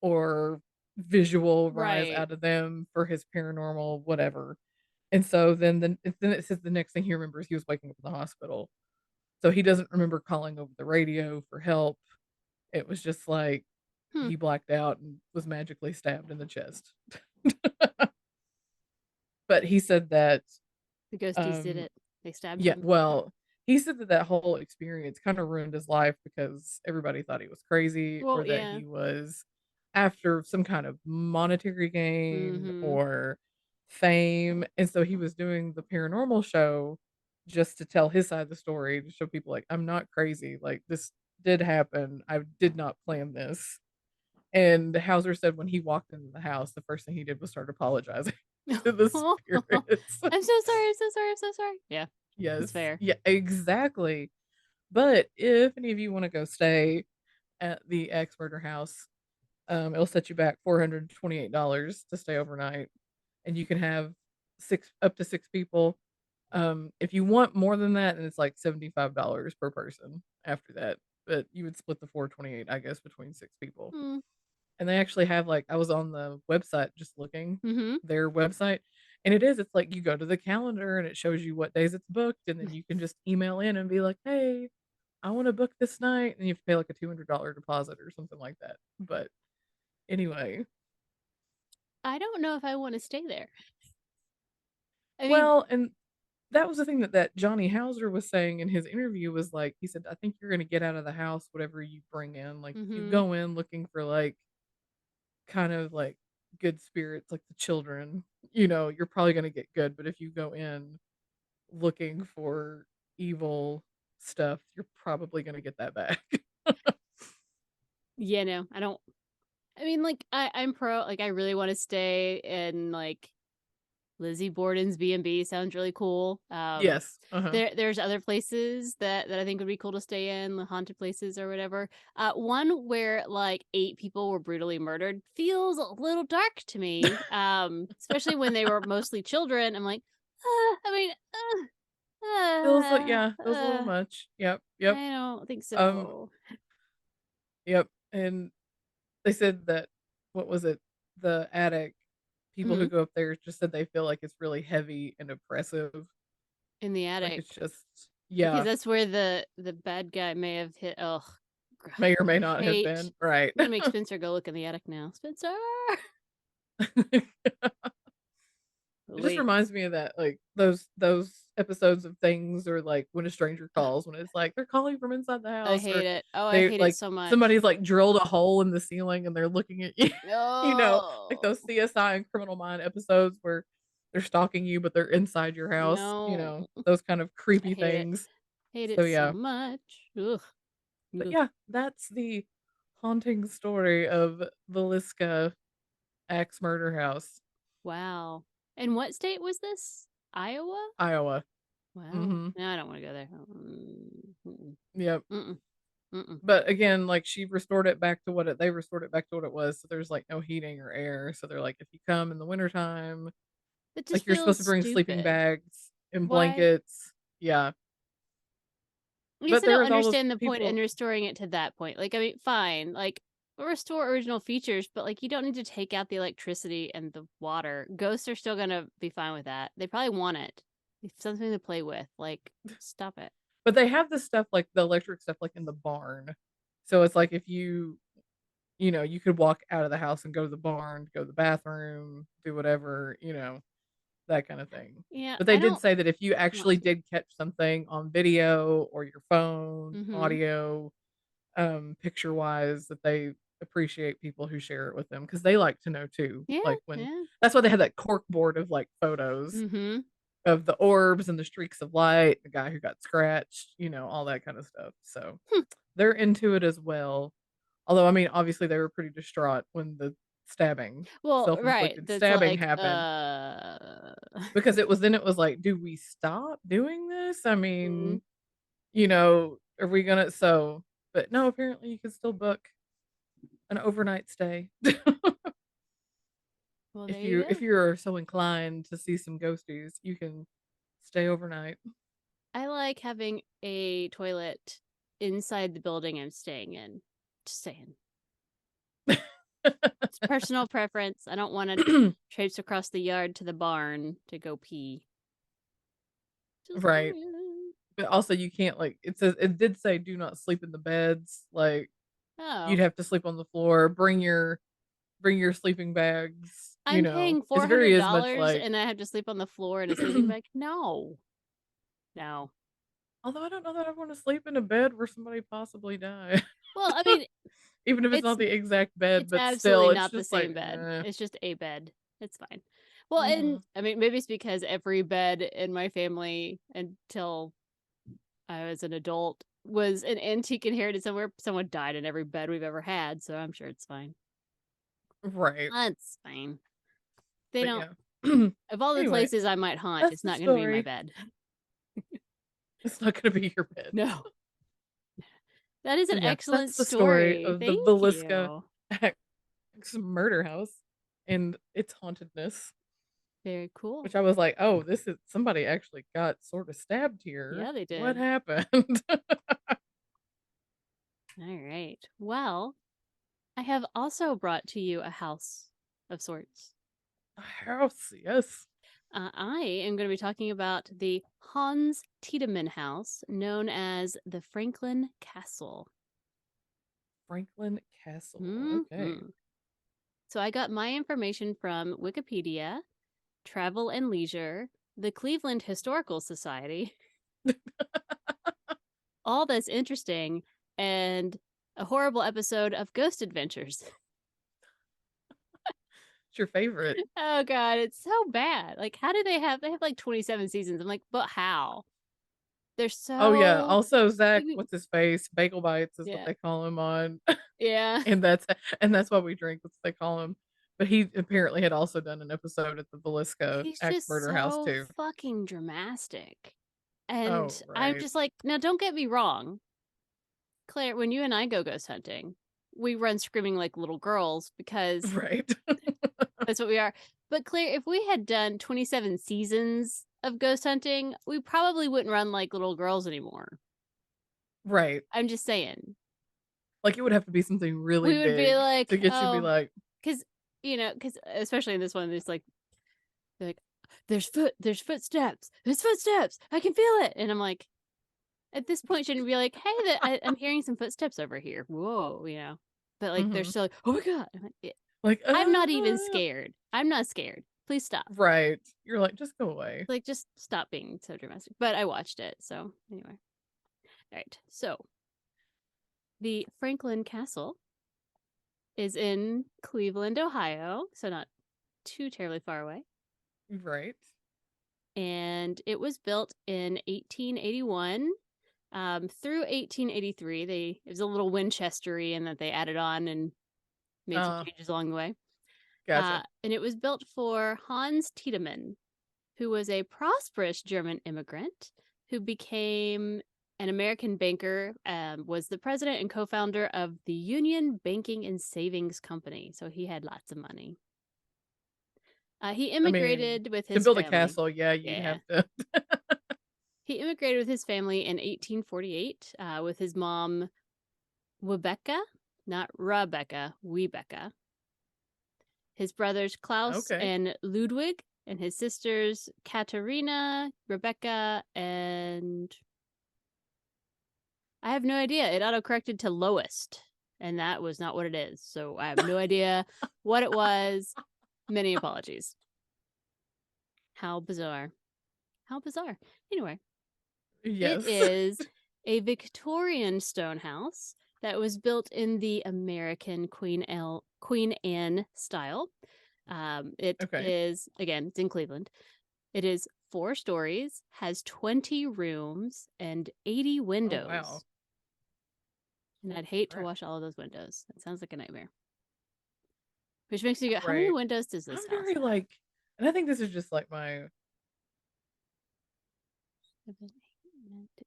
or visual rise
Right.
out of them for his paranormal whatever. And so then it says the next thing he remembers he was waking up in the hospital. So he doesn't remember calling over the radio for help. It was just like
Hmm.
he blacked out and was magically stabbed in the chest. But he said that,
The ghosties did
um,
it. They stabbed
yeah,
him.
well, he said that that whole experience kind of ruined his life because everybody thought he was crazy or
Well,
that
yeah.
he was after some kind of monetary gain
Mm-hmm.
or fame. And so he was doing the paranormal show just to tell his side of the story to show people, like, I'm not crazy. Like, this did happen. I did not plan this. And Hauser said when he walked into the house, the first thing he did was start apologizing to the spirits.
I'm so sorry. I'm so sorry. I'm so sorry. Yeah,
Yes.
that's fair.
Yeah, exactly. But if any of you want to go stay at the Axe Murder House, it'll set you back $428 to stay overnight, and you can have six up to six people. If you want more than that, then it's like $75 per person after that. But you would split the 428, I guess, between six people.
Mm.
And they actually have, like, I was on the website just looking,
Mm-hmm.
their website, and it's like you go to the calendar and it shows you what days it's booked, and then you can just email in and be like, "Hey, I want to book this night," and you have to pay like a $200 deposit or something like that. But anyway,
I don't know if I want to stay there. I mean,
well, and that was the thing that Johnny Hauser was saying in his interview was like, he said, "I think you're gonna get out of the house whatever you bring in. Like, if you
mm-hmm.
go in looking for like kind of like good spirits, like the children, you're probably gonna get good. But if you go in looking for evil stuff, you're probably gonna get that back."
Yeah, no, I don't. I mean, like, I'm pro. Like, I really want to stay in like Lizzie Borden's B&B. Sounds really cool.
Yes. Uh-huh.
There's other places that I think would be cool to stay in, the haunted places or whatever. One where like 8 people were brutally murdered feels a little dark to me. Especially when they were mostly children. I'm like, I mean,
Feels like,
uh,
yeah, feels a little
uh,
much. Yep, yep.
I don't think
Um,
so.
yep. And they said that, what was it? The attic, people
Hmm.
who go up there just said they feel like it's really heavy and oppressive.
In the
Like
attic.
it's just,
Because
yeah,
that's where the bad guy may have hit. Oh, God,
may or
I
may not have
hate.
been. Right.
I'm gonna make Spencer go look in the attic now. Spencer,
It just
wait,
reminds me of that, like those episodes of Things, or like When a Stranger Calls, when it's like they're calling from inside the
I
house,
hate
or
it. Oh, I
they
hate it
like
so much.
somebody's like drilled a hole in the ceiling and they're looking at you. Like
Oh,
those CSI and Criminal Mind episodes where they're stalking you, but they're inside your house.
no,
Those kind of
I
creepy
hate it.
things.
Hate
So
it so
yeah,
much. Ugh.
but
Ugh.
yeah, that's the haunting story of Villisca Ax Murder House,
Wow. And what state was this? Iowa?
Iowa.
Wow.
Mm-hmm.
No, I don't want to go there. Mm-mm.
Yep.
Mm-mm. Mm-mm.
But again, like she restored it back to they restored it back to what it was. So there's like no heating or air. So they're like, if you come in the wintertime,
It just
like you're
feels
supposed to bring sleeping
stupid.
bags and
Why?
blankets. Yeah.
I guess
But
I
there
don't
was all those
understand the point in
people.
restoring it to that point. Like, I mean, fine, like restore original features, but like you don't need to take out the electricity and the water. Ghosts are still gonna be fine with that. They probably want it. It's something to play with. Like, stop it.
But they have this stuff, like the electric stuff, like in the barn. So it's like if you could walk out of the house and go to the barn, go to the bathroom, do whatever, that kind of thing.
Yeah,
But they
I
did
don't
say that if you
want
actually
to.
did catch something on video or your phone,
Mm-hmm.
audio, picture wise, that they appreciate people who share it with them because they like to know too.
Yeah,
Like when
yeah.
that's why they had that cork board of like photos
Mm-hmm.
of the orbs and the streaks of light, the guy who got scratched, all that kind of stuff. So
Hmm.
they're into it as well. Although, I mean, obviously they were pretty distraught when the
Well, right.
self-inflicted
That's
stabbing
like,
happened, because it was like, do we stop doing this? I
mm,
mean, are we gonna but no, apparently you can still book an overnight stay.
well, there
if
you
you
go.
if you're so inclined to see some ghosties, you can stay overnight.
I like having a toilet inside the building I'm staying in. Just saying. It's personal preference. I don't want to traipse across the yard to the barn to go pee. Just
Right.
saying.
But also you can't like it did say do not sleep in the beds. Like
Oh,
you'd have to sleep on the floor. Bring your sleeping bags.
I'm paying
It's
four
very
hundred
as much
dollars
like.
and I have to sleep on the floor in a sleeping bag. No, no.
Although I don't know that I want to sleep in a bed where somebody possibly died.
Well, I mean,
Even if it's
it's
not the exact bed,
it's
but
absolutely
still, it's
not the
just like,
same bed.
eh.
It's just a bed. It's fine. Well, and
Mhm.
I mean, maybe it's because every bed in my family until I was an adult was an antique inherited somewhere. Someone died in every bed we've ever had, so I'm sure it's fine.
Right.
That's fine. They
But
don't.
yeah.
Of all the
Anyway,
places I might haunt,
that's
it's
the
not going to be my
story.
bed.
It's not going to be your bed.
No, that is
So
an
yeah, that's
excellent
the story
story.
of the
Thank
Villisca
you.
Ax Murder House and its hauntedness.
Very cool.
Which I was like, oh, this is somebody actually got sort of stabbed here.
Yeah, they
What
did.
happened?
All right. Well, I have also brought to you a house of sorts.
A house, yes.
I am going to be talking about the Hans Tiedemann house, known as the Franklin Castle.
Franklin Castle. Okay.
Hmm. So I got my information from Wikipedia, Travel and Leisure, the Cleveland Historical Society, all that's interesting, and a horrible episode of Ghost Adventures.
It's your favorite.
Oh god, it's so bad. Like, how do they have like 27 seasons? I'm like, but how? They're
Oh yeah.
so
Also, Zach,
like,
what's his face? Bagel Bites is what
yeah.
they call him on,
Yeah.
and that's why we drink. That's what they call him. But he apparently had also done an episode at the Villisca
He's
Axe
just
Murder House
so
too.
fucking dramatic. And
Oh
I'm
right,
just like, now don't get me wrong. Claire, when you and I go ghost hunting, we run screaming like little girls because
right,
that's what we are. But Claire, if we had done 27 seasons of ghost hunting, we probably wouldn't run like little girls anymore.
right.
I'm just saying.
Like it would have to be something really
We would be
big to
like,
get you to be
oh,
like,
because, because especially in this one, there's like, they're like, there's footsteps. I can feel it. And I'm like, at this point, shouldn't be like, hey, I'm hearing some footsteps over here. Whoa. But like, they're
mm-hmm.
still like, oh my God. I'm like,
Like,
I'm not even scared. I'm not scared. Please stop.
right. You're like, just go away.
Like, just stop being so dramatic. But I watched it. So, anyway. All right. So, the Franklin Castle is in Cleveland, Ohio. So, not too terribly far away.
Right.
And it was built in 1881 through 1883. It was a little Winchestery in that they added on and made some
Uh,
changes along the way.
gotcha.
And it was built for Hans Tiedemann, who was a prosperous German immigrant who became an American banker, was the president and co-founder of the Union Banking and Savings Company. So he had lots of money. He
I mean,
immigrated with
to
his
build a
family.
castle, yeah, you'd
Yeah.
have to.
He immigrated with his family in 1848 with his mom, Rebecca, not Rebecca, Rebecca, his brothers Klaus
Okay.
and Ludwig, and his sisters Katerina, Rebecca, and I have no idea. It autocorrected to lowest, and that was not what it is. So I have no idea what it was. Many apologies. How bizarre. How bizarre. Anyway, it
Yes.
is a Victorian stone house that was built in the American Queen Anne style. It
Okay.
is, again, it's in Cleveland. It is 4 stories, has 20 rooms, and 80
Oh wow.
windows. And I'd hate to
Crap.
wash all of those windows. That sounds like a nightmare. Which makes me go, how many
Right.
windows does this
I'm
house
very like, and I think this is just like my.
have?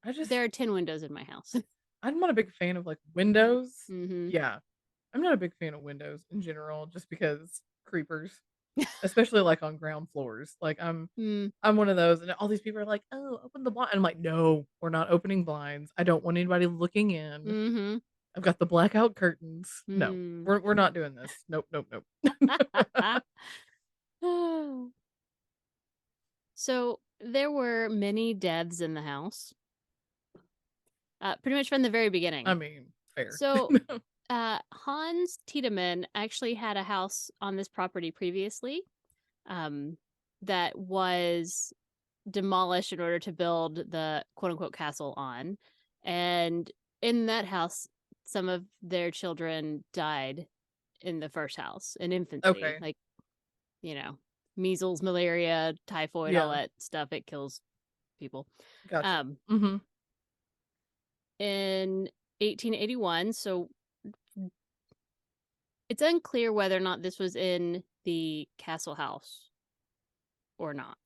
I just
There are 10 windows in my house.
I'm not a big fan of like windows.
Mm-hmm.
Yeah, I'm not a big fan of windows in general, just because creepers, especially like on ground floors. Like
Mm,
I'm one of those, and all these people are like, "Oh, open the blind." I'm like, "No, we're not opening blinds. I don't want anybody looking in.
mm-hmm.
I've got the blackout curtains. No,
Mm.
we're not doing this. Nope, nope, nope."
So there were many deaths in the house. Pretty much from the very beginning.
I mean, fair.
So Hans Tiedemann actually had a house on this property previously, that was demolished in order to build the quote unquote castle on. And in that house, some of their children died in the first house in infancy.
Okay.
Like, you know, measles, malaria, typhoid, all
Yeah.
that stuff. It kills people.
Gotcha.
Um,
Mm-hmm.
in 1881, so it's unclear whether or not this was in the castle house or not.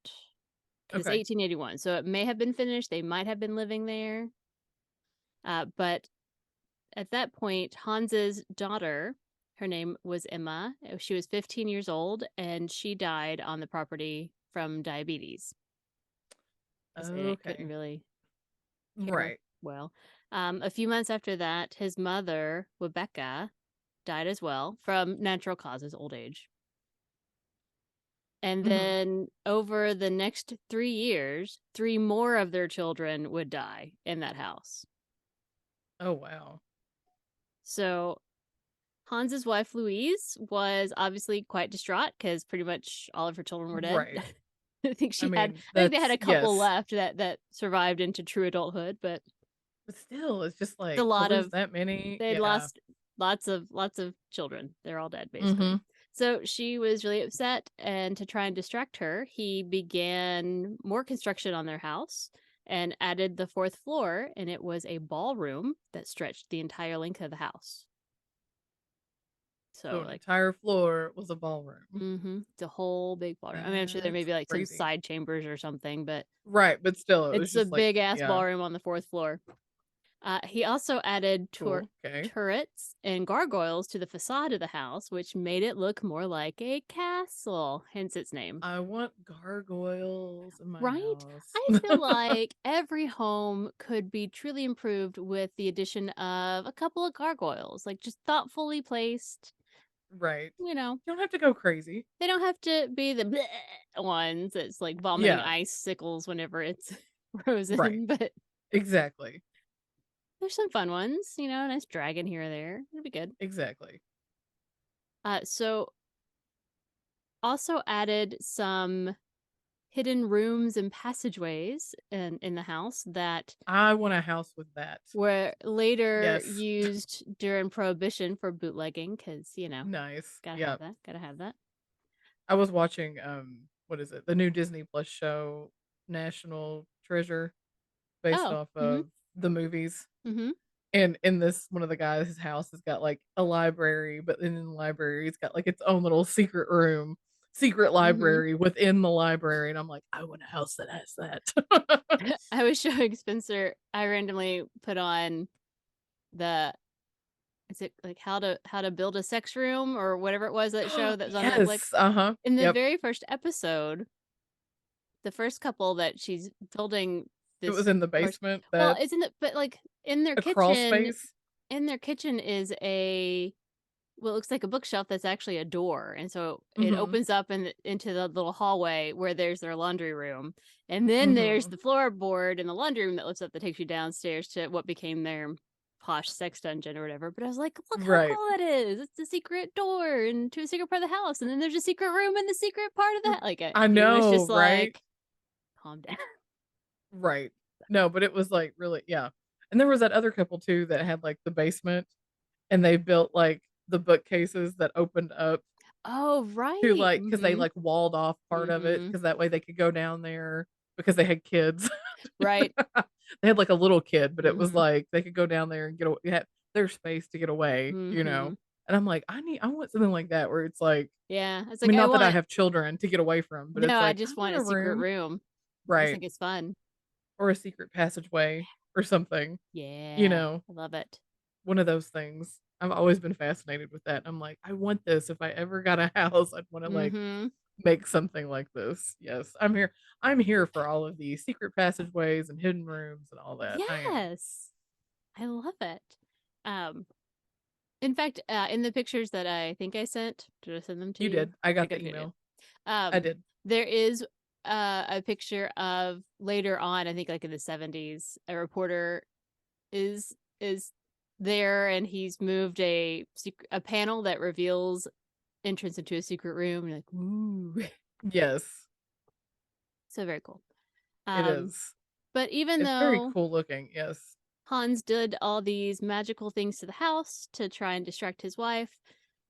Because it's
Okay.
1881, so it may have been finished. They might have been living there. But at that point, Hans's daughter, her name was Emma. She was 15 years old, and she died on the property from diabetes because it couldn't
Okay.
really care
Right.
well. A few months after that, his mother, Rebecca, died as well from natural causes, old age. And
Mm-hmm.
then over the next 3 years, three more of their children would die in that house.
Oh wow.
So Hans's wife Louise was obviously quite distraught because pretty much all of her children were dead.
Right.
I think
I
I
mean,
think they had
that's
a couple
yes.
left that survived into true adulthood, but
But still, it's just
it's a
like to
lot
lose
of
that many.
they'd
Yeah.
lost lots of children. They're all dead
Mm-hmm.
basically. So she was really upset, and to try and distract her, he began more construction on their house and added the fourth floor, and it was a ballroom that stretched the entire length of the house.
So
So
an
like,
entire floor was a ballroom.
it's a whole big ballroom. I mean, I'm sure there may
That's
be like some
crazy.
side chambers or something, but
Right, but still, it was
it's a
just like,
big ass
yeah,
ballroom on the fourth floor. He also added
cool. Okay.
turrets and gargoyles to the facade of the house, which made it look more like a castle, hence its name.
I want gargoyles in my
Right?
house.
I feel like every home could be truly improved with the addition of a couple of gargoyles, like just thoughtfully placed.
Right.
You know,
You don't have to go crazy.
they don't have to be the bleh ones that's like vomiting
Yeah,
icicles whenever it's
right.
frozen, but
Exactly.
there's some fun ones, a nice dragon here or there. It'll be good.
Exactly.
So also added some hidden rooms and passageways in the house that
I want a house with that.
were later
Yes.
used during Prohibition for bootlegging because,
Nice.
gotta have
Yeah.
that. Gotta have that.
I was watching what is it? The new Disney Plus show National Treasure based
Oh,
off
mm-hmm,
of the movies.
mm-hmm.
And in this, one of the guys, his house has got like a library, but then in the library, it's got like its own little secret room, secret
Mm-hmm.
library within the library. And I'm like, I want a house that has that.
I was showing Spencer, I randomly put on the is it like how to build a sex room or whatever it was, that show that was on Netflix.
Yes. Uh huh.
In the
Yep.
very first episode, the first couple that she's building
It was
this
in the
horse.
basement.
Well,
That
isn't it? But like in their
a crawl
kitchen,
space.
is a well, it looks like a bookshelf that's actually a door, and so it
Mm-hmm.
opens up into the little hallway where there's their laundry room, and then there's
Mm-hmm.
the floorboard in the laundry room that lifts up that takes you downstairs to what became their posh sex dungeon or whatever. But I was like, look how
Right.
cool that is! It's a secret door into a secret part of the house, and then there's a secret room in the secret part of the like
I
it was
know,
just
right?
like, calm down.
Right. No, but it was like really, yeah. And there was that other couple too that had like the basement and they built like the bookcases that opened up
Oh
to
right.
like because they
Mm-hmm.
like walled off part of it
Mm-hmm.
because that way they could go down there because they had kids.
Right.
They had like a little kid, but it was
Mm-hmm.
like they could go down there and get their space to get away, you
Mm-hmm.
know. And I'm like, I want something like that where it's like,
Yeah. It's
I
like
mean,
I
not that I
want
have children to get away from, but
no,
it's
I
like I
just
want
want a
a
secret
room,
room. I just
right,
think it's fun.
or a secret passageway or something, you
Yeah.
know,
I love it.
one of those things. I've always been fascinated with that. I'm like, I want this. If I ever got a house, I'd want to like
Mm-hmm.
make something like this. Yes, I'm here. I'm here for all of the secret passageways and hidden rooms and all that. I am.
Yes. I love it. Um, in fact, in the pictures that I think I sent, did I send them to
You
you?
did. I
Okay,
got the
good, good, good.
email. I did.
There is a picture of later on, I think like in the 70s, a reporter is there, and he's moved a panel that reveals entrance into a secret room. You're like, ooh.
Yes,
So very cool.
it
Um,
is.
but even
It's very
though
cool looking. Yes.
Hans did all these magical things to the house to try and distract his wife,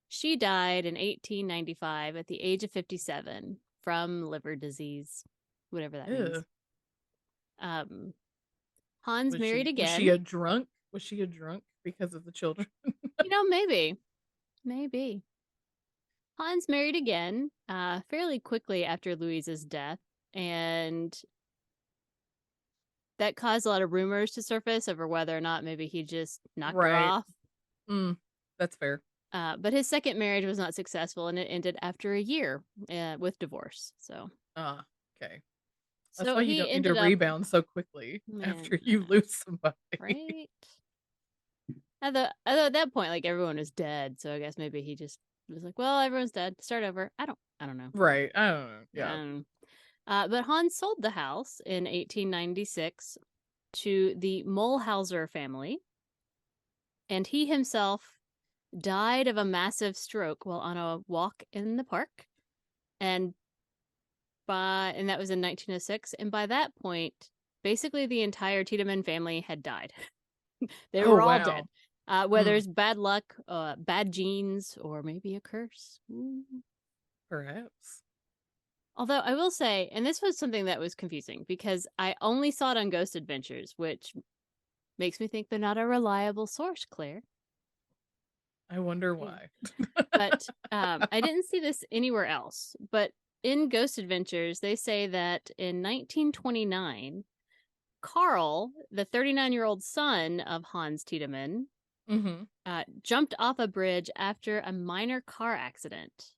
she died in 1895 at the age of 57 from liver disease, whatever that means.
Ew.
Um, Hans
Was
married
she
again.
a drunk? Was she a drunk because of the children?
Maybe. Hans married again fairly quickly after Louise's death, and that caused a lot of rumors to surface over whether or not maybe he just knocked her
Right.
off.
That's fair.
But his second marriage was not successful, and it ended after a year with divorce.
Ah, okay. That's
So
why you
he
don't need to
ended up,
rebound so quickly
man,
after you lose somebody.
right? Although at that point, like everyone was dead, so I guess maybe he just was like, "Well, everyone's dead. Start over." I don't know.
Right. I don't know. Yeah.
But Hans sold the house in 1896 to the Mulhauser family, and he himself died of a massive stroke while on a walk in the park. And that was in 1906. And by that point, basically the entire Tiedemann family had died. They
Oh
were all dead.
wow.
Whether
Mm,
it's bad luck, bad genes, or maybe a curse. Ooh.
perhaps.
Although I will say, and this was something that was confusing because I only saw it on Ghost Adventures, which makes me think they're not a reliable source, Claire.
I wonder
Yeah.
why.
But I didn't see this anywhere else. But in Ghost Adventures, they say that in 1929, Carl, the 39-year-old son of Hans Tiedemann,
Mm-hmm.
jumped off a bridge after a minor car accident.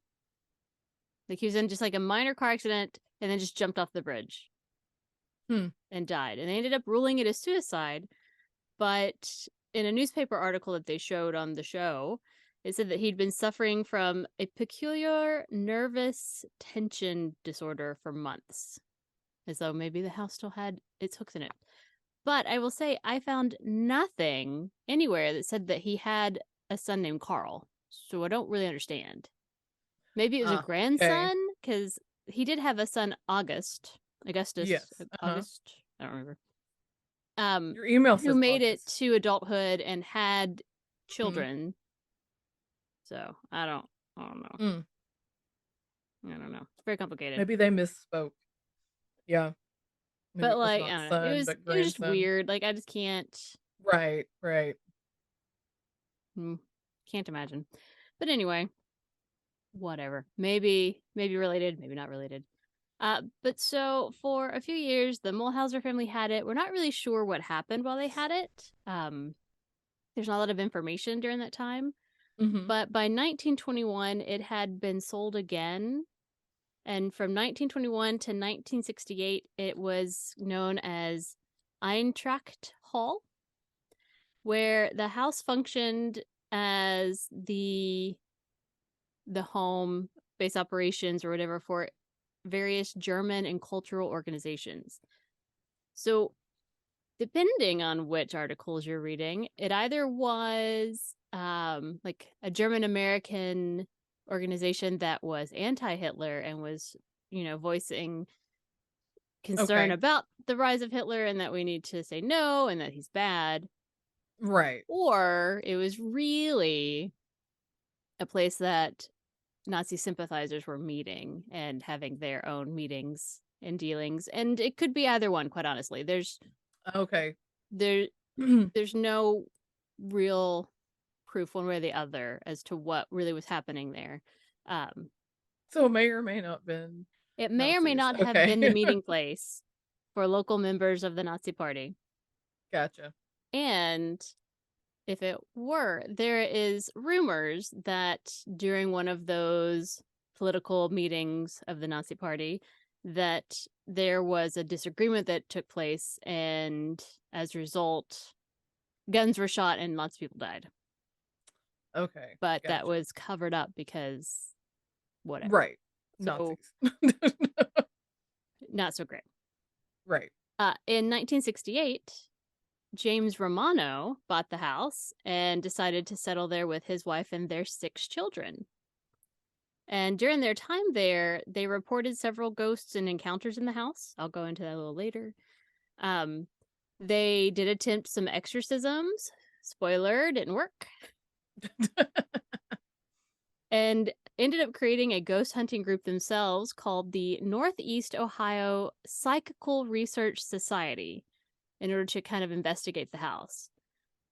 Like he was in just like a minor car accident and then just jumped off the bridge
Hmm.
and died. And they ended up ruling it a suicide. But in a newspaper article that they showed on the show, it said that he'd been suffering from a peculiar nervous tension disorder for months, as though maybe the house still had its hooks in it. But I will say, I found nothing anywhere that said that he had a son named Carl. So I don't really understand. Maybe it was a
Okay.
grandson, because he did have a son, Augustus,
Yes. Uh-huh.
August. I don't remember. Um,
Your email
who
says
made it
August.
to adulthood and had
Hmm.
children. So I don't know.
Mm.
I don't know. It's very complicated.
Maybe they misspoke. Yeah. Maybe
But
it was
like, I
not
don't know.
son, but
It was just
grandson.
weird. Like I just
Right. Right.
hmm, can't imagine. But anyway, whatever. Maybe related, maybe not related. But so for a few years, the Mulhauser family had it. We're not really sure what happened while they had it. There's not a lot of information during that time.
Mm-hmm.
But by 1921, it had been sold again. And from 1921 to 1968, it was known as Eintracht Hall, where the house functioned as the home base operations or whatever for various German and cultural organizations. So, depending on which articles you're reading, it either was like a German American organization that was anti-Hitler and was, voicing concern
Okay.
about the rise of Hitler and that we need to say no and that he's bad,
Right.
or it was really a place that Nazi sympathizers were meeting and having their own meetings and dealings. And it could be either one, quite honestly.
Okay.
There there's no real proof one way or the other as to what really was happening there. Um,
So it may or may not been
it may or may
Nazis.
not have
Okay.
been the meeting place for local members of the Nazi Party.
Gotcha.
And if it were, there is rumors that during one of those political meetings of the Nazi Party, that there was a disagreement that took place, and as a result, guns were shot and lots of people died.
Okay.
But that
Gotcha.
was covered up because whatever.
Right.
So
Nazis.
not so great.
Right.
In 1968, James Romano bought the house and decided to settle there with his wife and their 6 children. And during their time there, they reported several ghosts and encounters in the house. I'll go into that a little later. Um, they did attempt some exorcisms. Spoiler, didn't work. And ended up creating a ghost hunting group themselves called the Northeast Ohio Psychical Research Society in order to kind of investigate the house.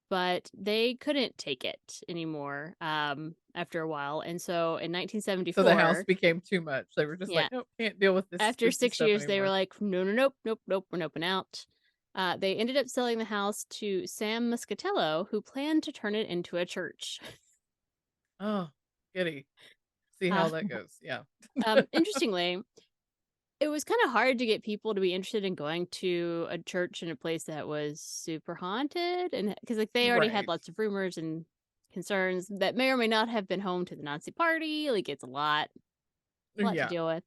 But they couldn't take it anymore after a while. And so in
So the house
1974,
became too much. They were just like,
yeah,
nope, can't deal with this
after
spooky
6
stuff
years, they were
anymore.
like, no, no, nope, nope, nope, we're open out. They ended up selling the house to Sam Muscatello, who planned to turn it into a church.
Oh, giddy. See how
Uh,
that goes. Yeah.
Interestingly, it was kind of hard to get people to be interested in going to a church in a place that was super haunted, and because like they already had
Right.
lots of rumors and concerns that may or may not have been home to the Nazi party. Like it's a lot to
Yeah.
deal with.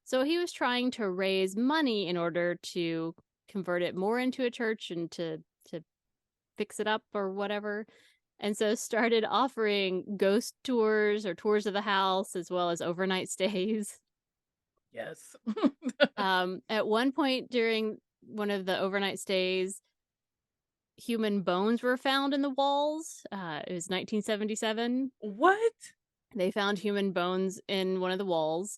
So he was trying to raise money in order to convert it more into a church and to fix it up or whatever. And so started offering ghost tours or tours of the house as well as overnight stays.
Yes.
At one point during one of the overnight stays, human bones were found in the walls. It was 1977.
What?
They found human bones in one of the walls.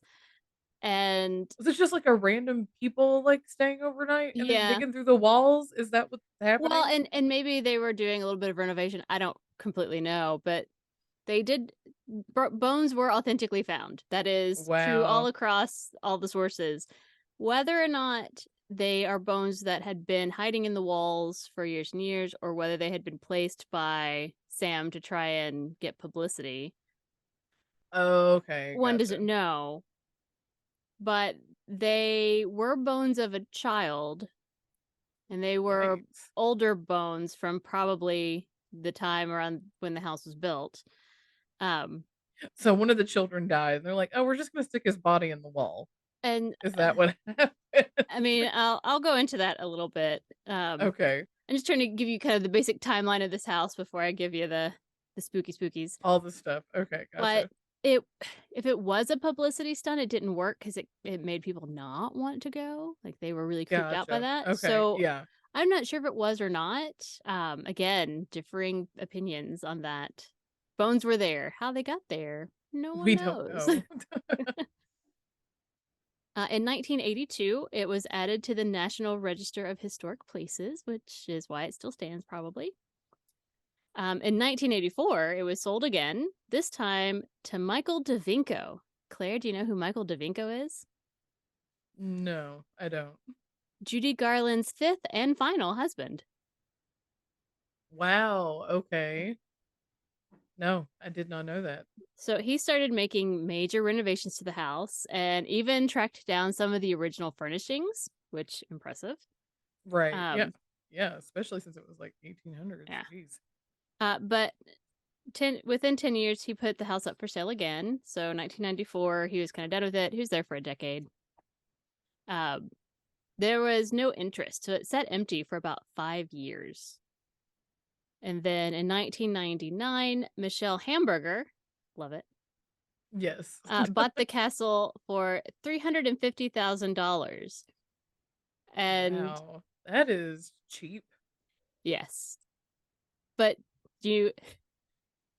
And
Was it just like a random people like staying overnight and then
yeah,
digging through the walls? Is that what's
well,
happening?
and maybe they were doing a little bit of renovation. I don't completely know, but they did. Bones were authentically found. That is true all
Wow.
across all the sources. Whether or not they are bones that had been hiding in the walls for years and years, or whether they had been placed by Sam to try and get publicity,
Okay,
one doesn't
gotcha.
know. But they were bones of a child, and they were
Yikes.
older bones from probably the time around when the house was built. Um,
So one of the children died, and they're like, "Oh, we're just gonna stick his body in the wall."
and
Is that what happened?
I mean, I'll go into that a little bit.
Okay.
I'm just trying to give you kind of the basic timeline of this house before I give you the spooky spookies.
All the stuff. Okay,
But
gotcha.
it if it was a publicity stunt, it didn't work because it made people not want to go. Like they were really creeped out by
Gotcha.
that.
Okay,
So
yeah.
I'm not sure if it was or not. Again, differing opinions on that. Bones were there. How they got there, no one
We don't
knows.
know.
In 1982, it was added to the National Register of Historic Places, which is why it still stands, probably. In 1984, it was sold again, this time to Michael DeVinco. Claire, do you know who Michael DeVinco is?
No, I don't.
Judy Garland's fifth and final husband.
Wow, okay. No, I did not know that.
So he started making major renovations to the house and even tracked down some of the original furnishings, which impressive.
Right. Yeah.
Um,
Yeah, especially since it was like 1800s.
yeah.
Jeez.
But within 10 years, he put the house up for sale again. So 1994, he was kind of done with it. He was there for a decade. Um, there was no interest, so it sat empty for about 5 years. And then in 1999, Michelle Hamburger, love it,
Yes.
bought the castle for $350,000. And
Wow. That is cheap.
yes, but you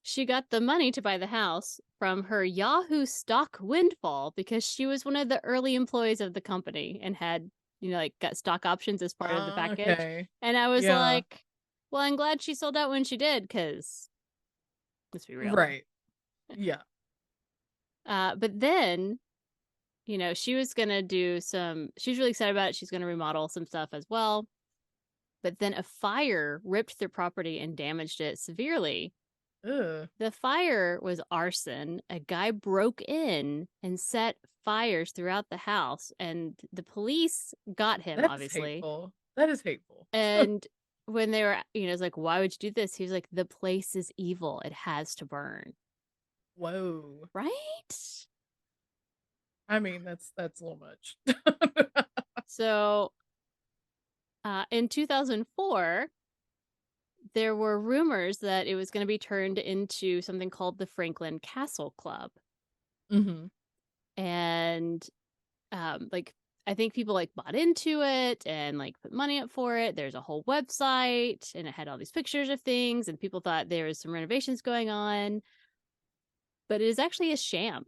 she got the money to buy the house from her Yahoo stock windfall because she was one of the early employees of the company and had, like got stock options as part of the package.
Okay.
And I was
Yeah.
like, well, I'm glad she sold out when she did because let's be real.
Right. Yeah.
But then, she was going to she's really excited about it. She's going to remodel some stuff as well. But then a fire ripped the property and damaged it severely.
Ugh.
The fire was arson. A guy broke in and set fires throughout the house, and the police got him,
That's
obviously.
hateful. That is hateful.
And when they were, it's like, why would you do this? He was like, the place is evil. It has to burn.
Whoa.
Right?
I mean, that's a little much.
So in 2004, there were rumors that it was going to be turned into something called the Franklin Castle Club.
Mm-hmm.
And like I think people like bought into it and like put money up for it. There's a whole website and it had all these pictures of things and people thought there was some renovations going on, but it is actually a sham.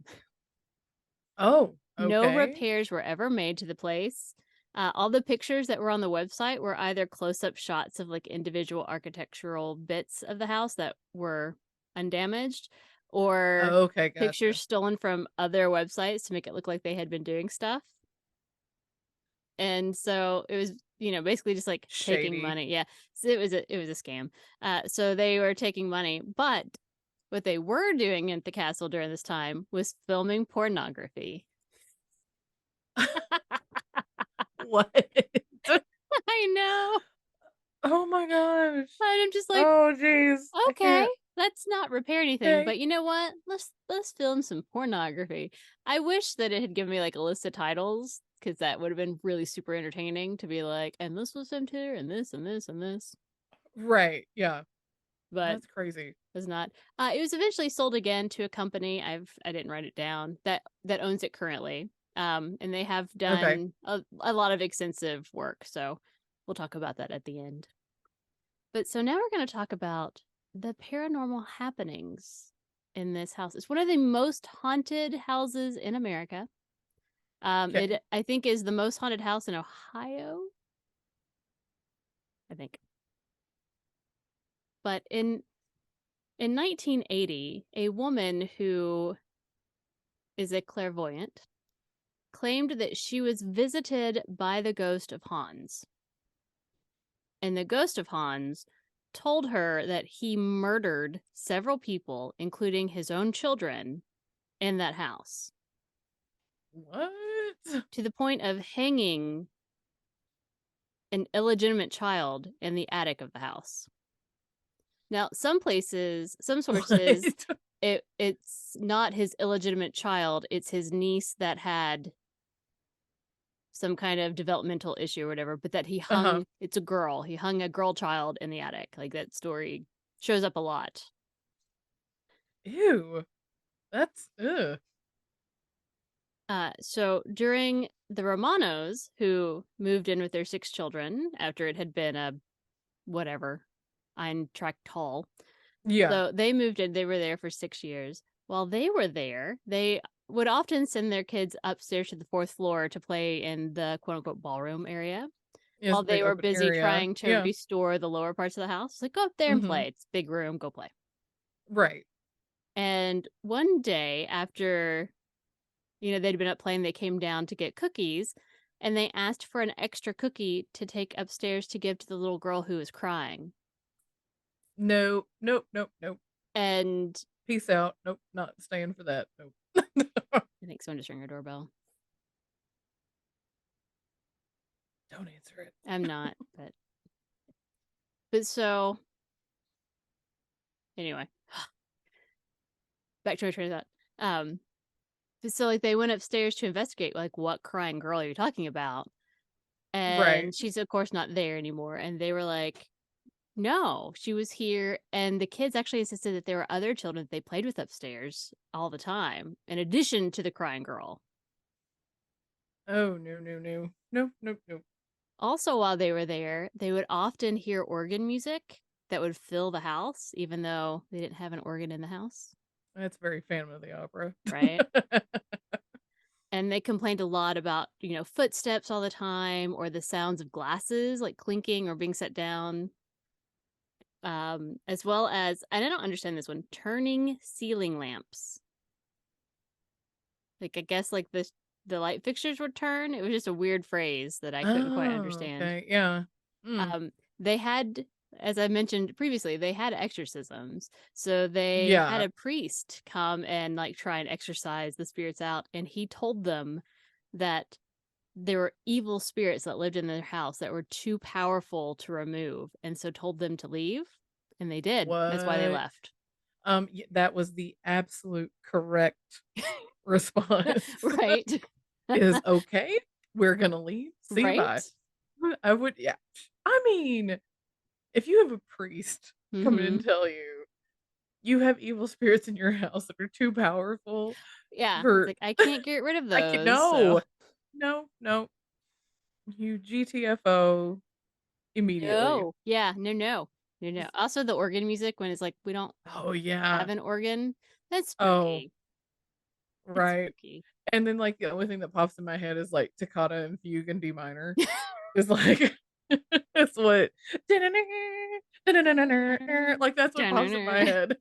Oh,
No
okay.
repairs were ever made to the place. All the pictures that were on the website were either close-up shots of like individual architectural bits of the house that were undamaged, or
Okay, gotcha.
pictures stolen from other websites to make it look like they had been doing stuff. And so it was, basically just like taking
Shady.
money. Yeah, so it was a scam. So they were taking money, but what they were doing at the castle during this time was filming pornography.
What?
I know.
Oh my gosh.
And I'm just like,
Oh jeez. I
okay,
can't.
let's not repair anything,
Okay.
but you know what? Let's film some pornography. I wish that it had given me like a list of titles because that would have been really super entertaining to be like, and this was filmed here, and this, and this, and this.
Right. Yeah.
But
That's crazy.
was not. It was eventually sold again to a company. I didn't write it down that owns it currently. And they have
Okay.
done a lot of extensive work. So we'll talk about that at the end. But so now we're going to talk about the paranormal happenings in this house. It's one of the most haunted houses in America.
Okay.
It I think is the most haunted house in Ohio. I think. But in 1980, a woman who is a clairvoyant claimed that she was visited by the ghost of Hans. And the ghost of Hans told her that he murdered several people, including his own children, in that house,
What?
to the point of hanging an illegitimate child in the attic of the house. Now, some sources,
What?
it's not his illegitimate child, it's his niece that had some kind of developmental issue or whatever, but that
Uh-huh.
it's a girl. He hung a girl child in the attic. Like that story shows up a lot.
Ew. That's ugh.
So during the Romanos, who moved in with their 6 children after it had been a whatever, Eintracht Hall.
Yeah.
So they moved in, they were there for 6 years. While they were there, they would often send their kids upstairs to the 4th floor to play in the quote unquote ballroom area
It's
while
a big
they were
open
busy
area.
trying to
Yeah.
restore the lower parts of the house. Like, go up there and
Mm-hmm.
play. It's a big room, go play.
Right.
And one day after, they'd been up playing, they came down to get cookies and they asked for an extra cookie to take upstairs to give to the little girl who was crying.
No, nope, nope, nope.
And
Peace out. Nope, not staying for that. Nope.
I think someone just rang our doorbell.
Don't answer it.
I'm not, but so anyway, back to my train of thought. So like they went upstairs to investigate, like, what crying girl are you talking about?
Right.
And she's of course not there anymore. And they were like, no, she was here. And the kids actually insisted that there were other children that they played with upstairs all the time, in addition to the crying girl.
Oh no, no, no. Nope, nope, nope.
Also, while they were there, they would often hear organ music that would fill the house, even though they didn't have an organ in the house.
That's very Phantom of the Opera.
Right. And they complained a lot about, footsteps all the time or the sounds of glasses like clinking or being set down. As well as, and I don't understand this one, turning ceiling lamps. Like I guess like the light fixtures would turn. It was just a weird phrase that I couldn't quite
Oh,
understand.
okay. Yeah. Mm.
They had, as I mentioned previously, they had exorcisms. So they had
Yeah.
a priest come and like try and exorcise the spirits out, and he told them that there were evil spirits that lived in their house that were too powerful to remove, and so told them to leave, and they did. That's why they
What?
left.
That was the absolute correct response.
Right.
Is okay. We're gonna leave. See you,
Right.
bye. I would, yeah. I mean, if you have a priest come in
Mm-hmm.
and tell you you have evil spirits in your house that are too powerful
Yeah, it's
for
like I can't get rid of
I can
those. So
no. No, no. You GTFO immediately.
no, yeah, no, no, no, no. Also, the organ music when it's like we don't
Oh,
have
yeah.
an organ. That's
Oh,
spooky. It's
right.
spooky.
And then, like, the only thing that pops in my head is, like, toccata and fugue in D minor. It's like it's what like, that's what pops in my head.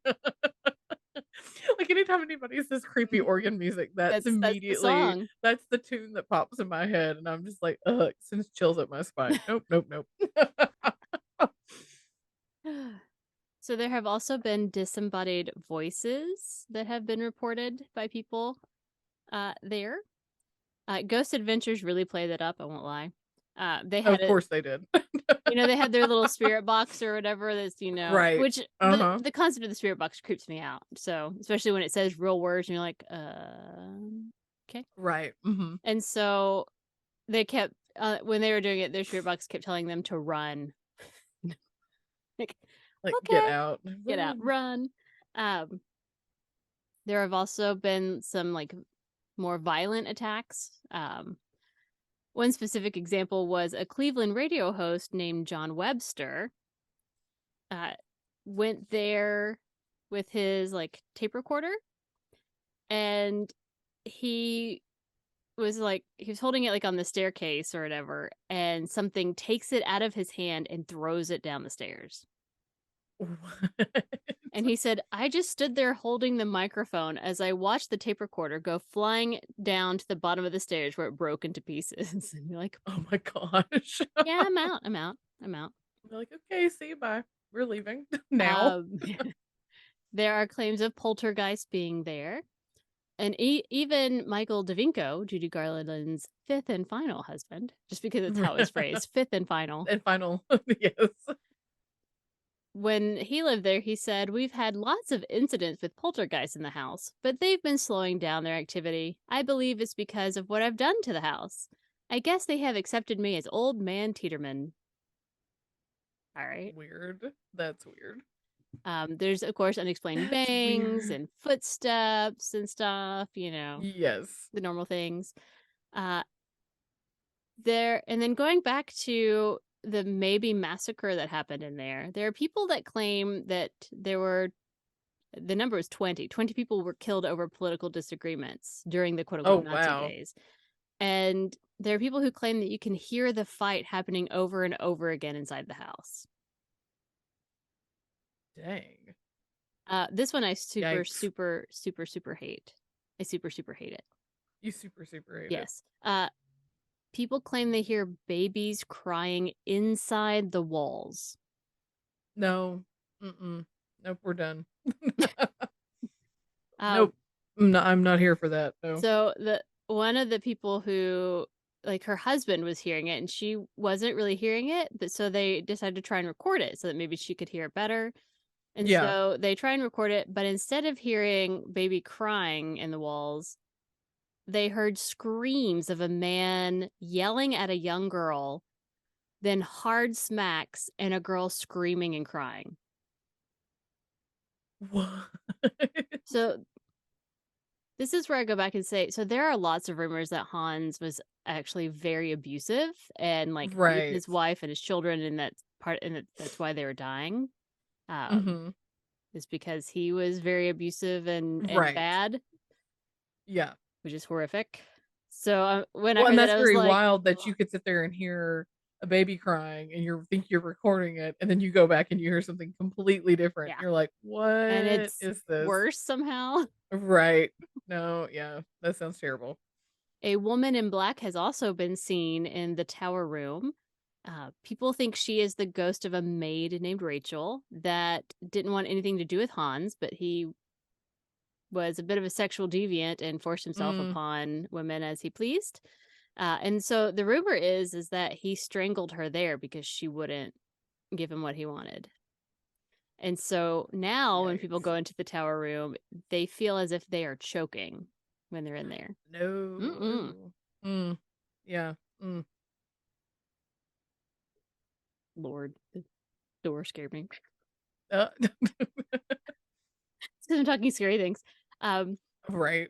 Like, anytime anybody says creepy organ music, that's
That's the
immediately
song.
that's the tune that pops in my head, and I'm just like, "Ugh," it sends chills up my spine. Nope, nope, nope.
So there have also been disembodied voices that have been reported by people there. Ghost Adventures really played that up, I won't lie. They had
Of
it,
course they did.
they had their little spirit box or whatever that's,
Right.
which
Uh-huh.
the concept of the spirit box creeps me out. So, especially when it says real words and you're like, okay.
Right. Mhm.
And so they kept when they were doing it, their spirit box kept telling them to run. Like,
Like, get
okay,
out.
get out,
Run.
run. Um, there have also been some like more violent attacks. One specific example was a Cleveland radio host named John Webster uh, went there with his like tape recorder, and he he was holding it like on the staircase or whatever, and something takes it out of his hand and throws it down the stairs.
What?
And he said, I just stood there holding the microphone as I watched the tape recorder go flying down to the bottom of the stairs where it broke into pieces. And you're like,
Oh my gosh.
yeah, I'm out. I'm out. I'm out.
They're like, "Okay, see you, bye. We're leaving now."
Um, there are claims of poltergeist being there. And even Michael DeVinco, Judy Garland's fifth and final husband, just because it's how it's phrased, fifth and final.
And final yes.
When he lived there, he said, we've had lots of incidents with poltergeists in the house, but they've been slowing down their activity. I believe it's because of what I've done to the house. I guess they have accepted me as Old Man Teeterman. All right.
Weird. That's weird.
There's, of course, unexplained
That's
bangs
weird.
and footsteps and stuff,
Yes.
the normal things. Uh, and then going back to the maybe massacre that happened in there are people that claim that the number was 20 people were killed over political disagreements during the quote
Oh,
unquote Nazi
wow.
days, and there are people who claim that you can hear the fight happening over and over again inside the house.
Dang.
This one I super
Yikes.
super super super hate. I super super hate it.
You super, super hate it.
Yes. People claim they hear babies crying inside the walls.
No. Mm-mm. Nope, we're done.
Um,
Nope. I'm not here for that, no.
so the one of the people who like her husband was hearing it and she wasn't really hearing it, but so they decided to try and record it so that maybe she could hear it better. And
Yeah.
so they try and record it, but instead of hearing baby crying in the walls, they heard screams of a man yelling at a young girl, then hard smacks and a girl screaming and crying.
What?
So this is where I go back and say, so there are lots of rumors that Hans was actually very abusive and like beat
Right.
his wife and his children, and that's why they were dying. Um,
Mhm.
is because he was very abusive and
Right.
bad,
Yeah.
which is horrific. So when I
Well, and
heard that,
that's
I was
very
like,
wild that you could sit there and hear a baby crying and you think you're recording it, and then you go back and you hear something completely different.
yeah,
You're like,
and
"What
it's
is this?"
worse somehow.
Right. No, yeah, that sounds terrible.
A woman in black has also been seen in the tower room. People think she is the ghost of a maid named Rachel that didn't want anything to do with Hans, but he was a bit of a sexual deviant and forced himself
Mm,
upon women as he pleased. And so the rumor is that he strangled her there because she wouldn't give him what he wanted. And so now when people
yikes.
go into the tower room, they feel as if they are choking when they're in there.
No,
Mm-mm.
ooh. Mm, yeah, mm.
Lord. Door scared me.
Uh,
Because I'm talking scary things.
right.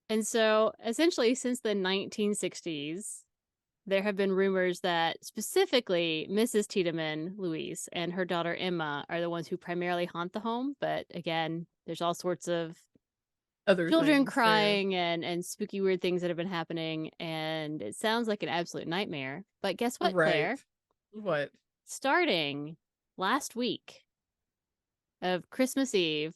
And so essentially since the 1960s, there have been rumors that specifically Mrs. Tiedemann, Louise, and her daughter Emma are the ones who primarily haunt the home. But again, there's all sorts of
Other
children
things too.
crying and spooky weird things that have been happening. And it sounds like an absolute nightmare. But guess what,
Right.
Claire?
What?
Starting last week of Christmas Eve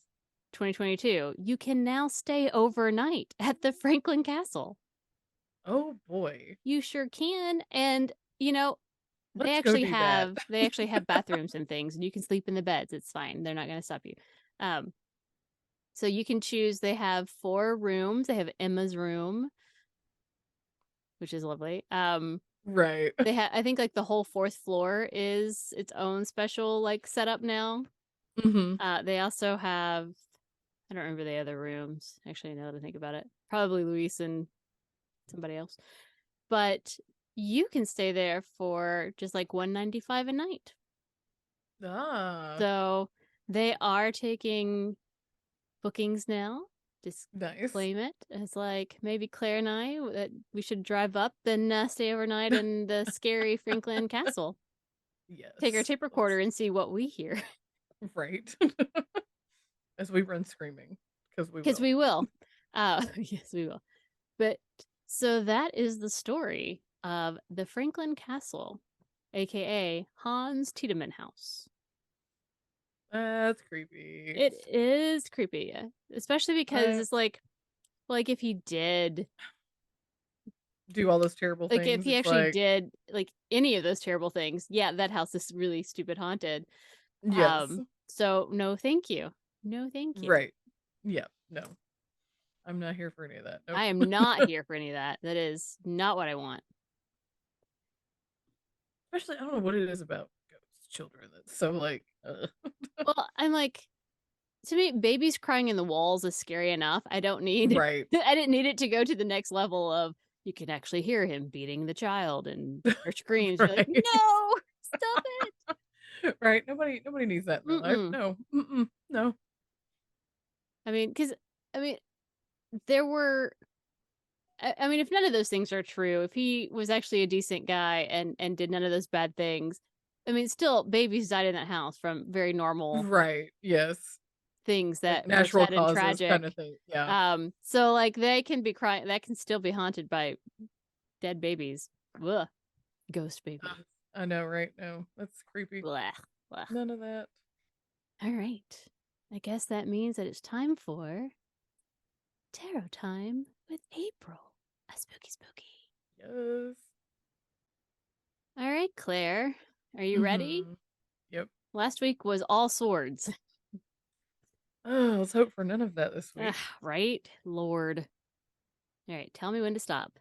2022, you can now stay overnight at the Franklin Castle.
Oh boy.
You sure can. And, you know,
Let's go do that.
they actually have bathrooms and things, and you can sleep in the beds. It's fine. They're not going to stop you. Um, so you can choose. They have 4 rooms. They have Emma's room, which is lovely.
Right.
They have, I think, like the whole 4th floor is its own special like setup now.
Hmm.
They also have, I don't remember the other rooms. Actually, now that I think about it, probably Luis and somebody else. But you can stay there for just like $195 a night.
Ah,
So they are taking bookings now. Just
nice.
claim it. It's like maybe Claire and I that we should drive up and stay overnight in the scary Franklin Castle. Take our
Yes.
tape recorder and see what we hear.
Right. As we run screaming, because we
Because
will.
we will. Yes, we will. But so that is the story of the Franklin Castle, aka Hans Tiedemann House.
That's creepy.
It is creepy, especially because
I
it's like if he did,
do all those terrible
like if
things.
he
It's
actually
like,
did like any of those terrible things, yeah, that house is really stupid haunted.
yes.
So no, thank you, no, thank you.
Right. Yeah. No. I'm not here for any of that. Nope.
I am not here for any of that. That is not what I want.
Especially, I don't know what it is about ghost children that's so like,
Well, I'm like, to me, babies crying in the walls is scary enough. I don't need
right.
I didn't need it to go to the next level of you can actually hear him beating the child and her screams. You're like,
Right.
no, stop it.
Right. Nobody needs that in their life.
Mm-mm.
No. Mm-mm. No.
I mean, because I mean, there were. I mean, if none of those things are true, if he was actually a decent guy and did none of those bad things, I mean, still babies died in that house from very normal
Right. Yes.
things
Like
that were
natural
sad and
causes kind of
tragic.
thing. Yeah.
So like they can be crying, that can still be haunted by dead babies. Ugh. Ghost
Ugh,
baby.
I know, right? No, that's creepy.
Blah, blah.
None of that.
All right. I guess that means that it's time for tarot time with April. A spooky spooky.
Yes.
All right, Claire. Are you ready?
Mm-hmm. Yep.
Last week was all swords.
Oh, let's hope for none of that this week.
Right? Lord. All right, tell me when to stop.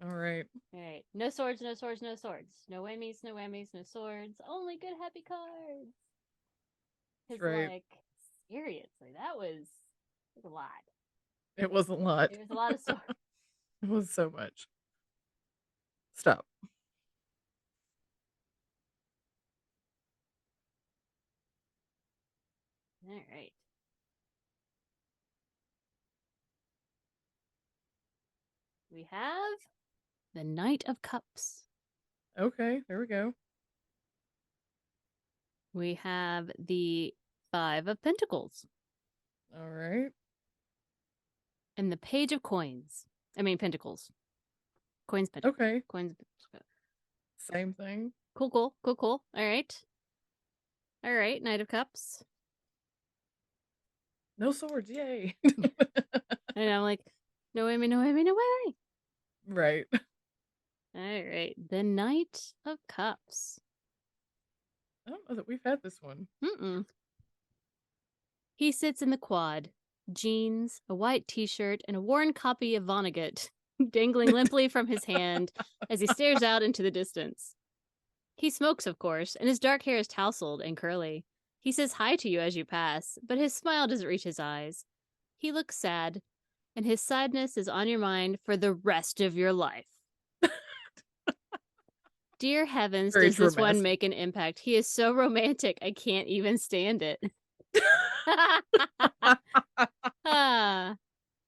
All right.
All right. No swords, no swords, no swords. No whammies, no whammies, no swords. Only good happy cards.
That's
Because,
right.
like, seriously, that was a lot.
It was a lot.
It was a lot of swords.
It was so much. Stop.
All right. We have the Knight of Cups.
Okay, there we go.
We have the Five of Pentacles
All right.
and the Page of Coins. I mean, Pentacles. Coins, Pentacles.
Okay.
Coins.
Same thing.
Cool, cool, cool, cool. All right. All right, Knight of Cups.
No swords, yay.
And I'm like, no whammy, no whammy, no whammy.
Right.
All right, the Knight of Cups.
I don't know that we've had this one.
Mm-mm. He sits in the quad, jeans, a white t-shirt, and a worn copy of Vonnegut dangling limply from his hand as he stares out into the distance. He smokes, of course, and his dark hair is tousled and curly. He says hi to you as you pass, but his smile doesn't reach his eyes. He looks sad, and his sadness is on your mind for the rest of your life. Dear heavens,
Very
does this one
dramatic.
make an impact? He is so romantic, I can't even stand it. Ah.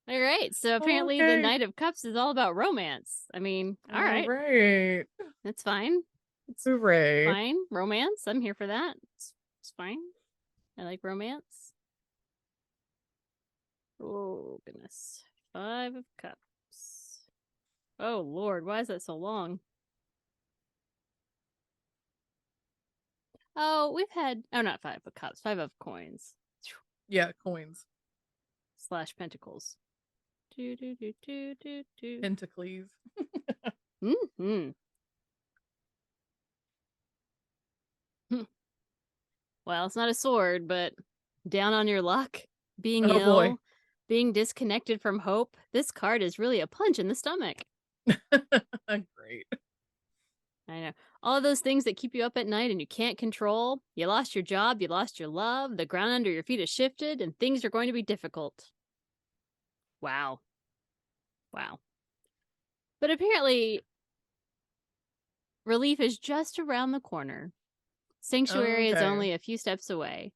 All right, so apparently the
Okay.
Knight of Cups is all about romance. I mean, all
All
right,
right.
that's fine. It's
Hooray.
fine. Romance, I'm here for that. It's fine. I like romance. Oh, goodness. 5 of Cups. Oh, Lord, why is that so long? Oh, we've had, oh, not 5 of Cups, 5 of Coins.
Yeah, coins.
/ Pentacles. Do, do, do, do, do, do.
Pentacles.
Mm-hmm. Well, it's not a sword, but down on your luck, being
Oh boy.
ill, being disconnected from hope. This card is really a punch in the stomach.
Great.
I know. All of those things that keep you up at night and you can't control. You lost your job, you lost your love, the ground under your feet has shifted, and things are going to be difficult. Wow. Wow. But apparently, relief is just around the corner. Sanctuary is
Okay.
only a few steps away.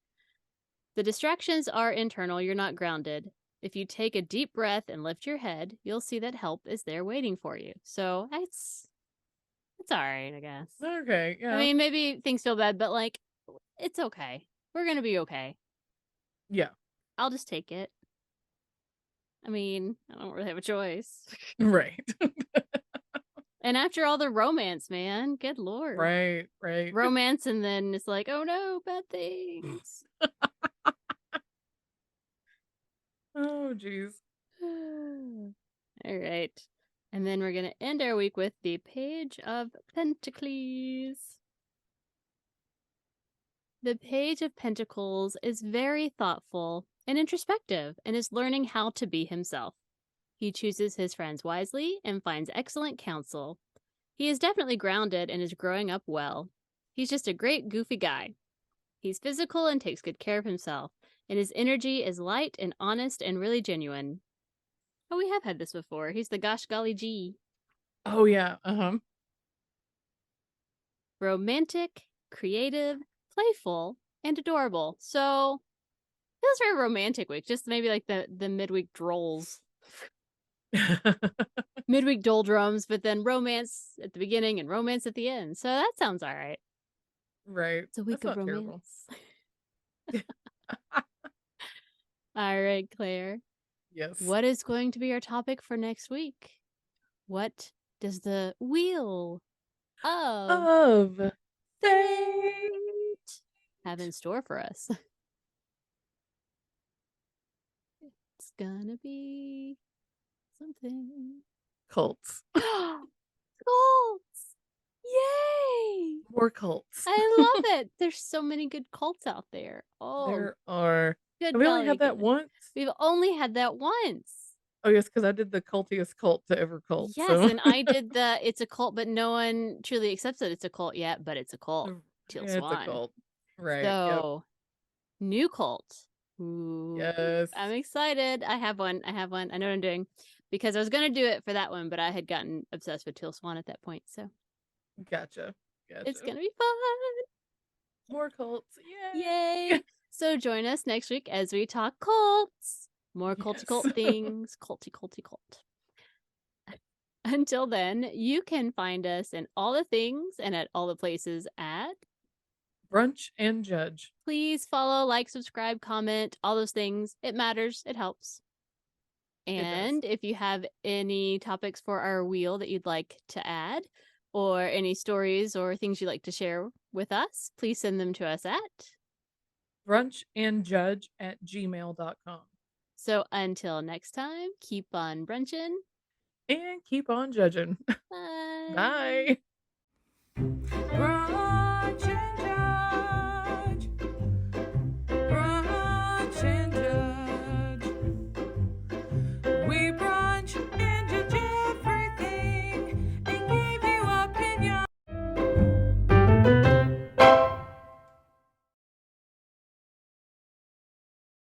The distractions are internal, you're not grounded. If you take a deep breath and lift your head, you'll see that help is there waiting for you. So it's all right, I guess.
Okay, yeah.
I mean, maybe things feel bad, but like, it's okay. We're going to be okay.
Yeah.
I'll just take it. I mean, I don't really have a choice.
Right.
And after all the romance, man, good Lord.
Right.
Romance, and then it's like, oh no, bad things.
Oh, jeez.
All right. And then we're going to end our week with the Page of Pentacles. The Page of Pentacles is very thoughtful and introspective and is learning how to be himself. He chooses his friends wisely and finds excellent counsel. He is definitely grounded and is growing up well. He's just a great, goofy guy. He's physical and takes good care of himself, and his energy is light and honest and really genuine. Oh, we have had this before. He's the gosh golly gee.
Oh, yeah. Uh-huh.
Romantic, creative, playful, and adorable. So, feels very romantic week. Just maybe like the midweek drolls. Midweek doldrums, but then romance at the beginning and romance at the end. So that sounds all right.
Right.
It's a week
That's
of
not terrible.
romance. All right, Claire.
Yes.
What is going to be our topic for next week? What does the wheel of fate have in store for us? It's gonna be something.
Cults.
Cults! Yay!
More cults.
I love it. There's so many good cults out there. Oh,
There are.
good
Have we only
golly
had that
goodness.
once?
We've only had that once.
Oh, yes, because I did the cultiest cult to ever cult.
Yes,
So.
and I did the it's a cult, but no one truly accepts that it's a cult yet, but it's a cult. Teal
Yeah, it's a
Swan.
cult. Right.
So, new cult. Ooh,
Yes.
I'm excited. I have one. I know what I'm doing. Because I was going to do it for that one, but I had gotten obsessed with Teal Swan at that point. So,
Gotcha.
it's going to be fun.
More cults. Yay.
Yay. So, join us next week as we talk cults. More culty cult things. Culty cult. Until then, you can find us in all the things and at all the places at
Brunch and Judge.
Please follow, like, subscribe, comment, all those things. It matters. It helps. And if you have any topics for our wheel that you'd like to add, or any stories or things you'd like to share with us, please send them to us at
brunchandjudge@gmail.com.
So until next time, keep on brunching
and keep on judging.
Bye.
Bye.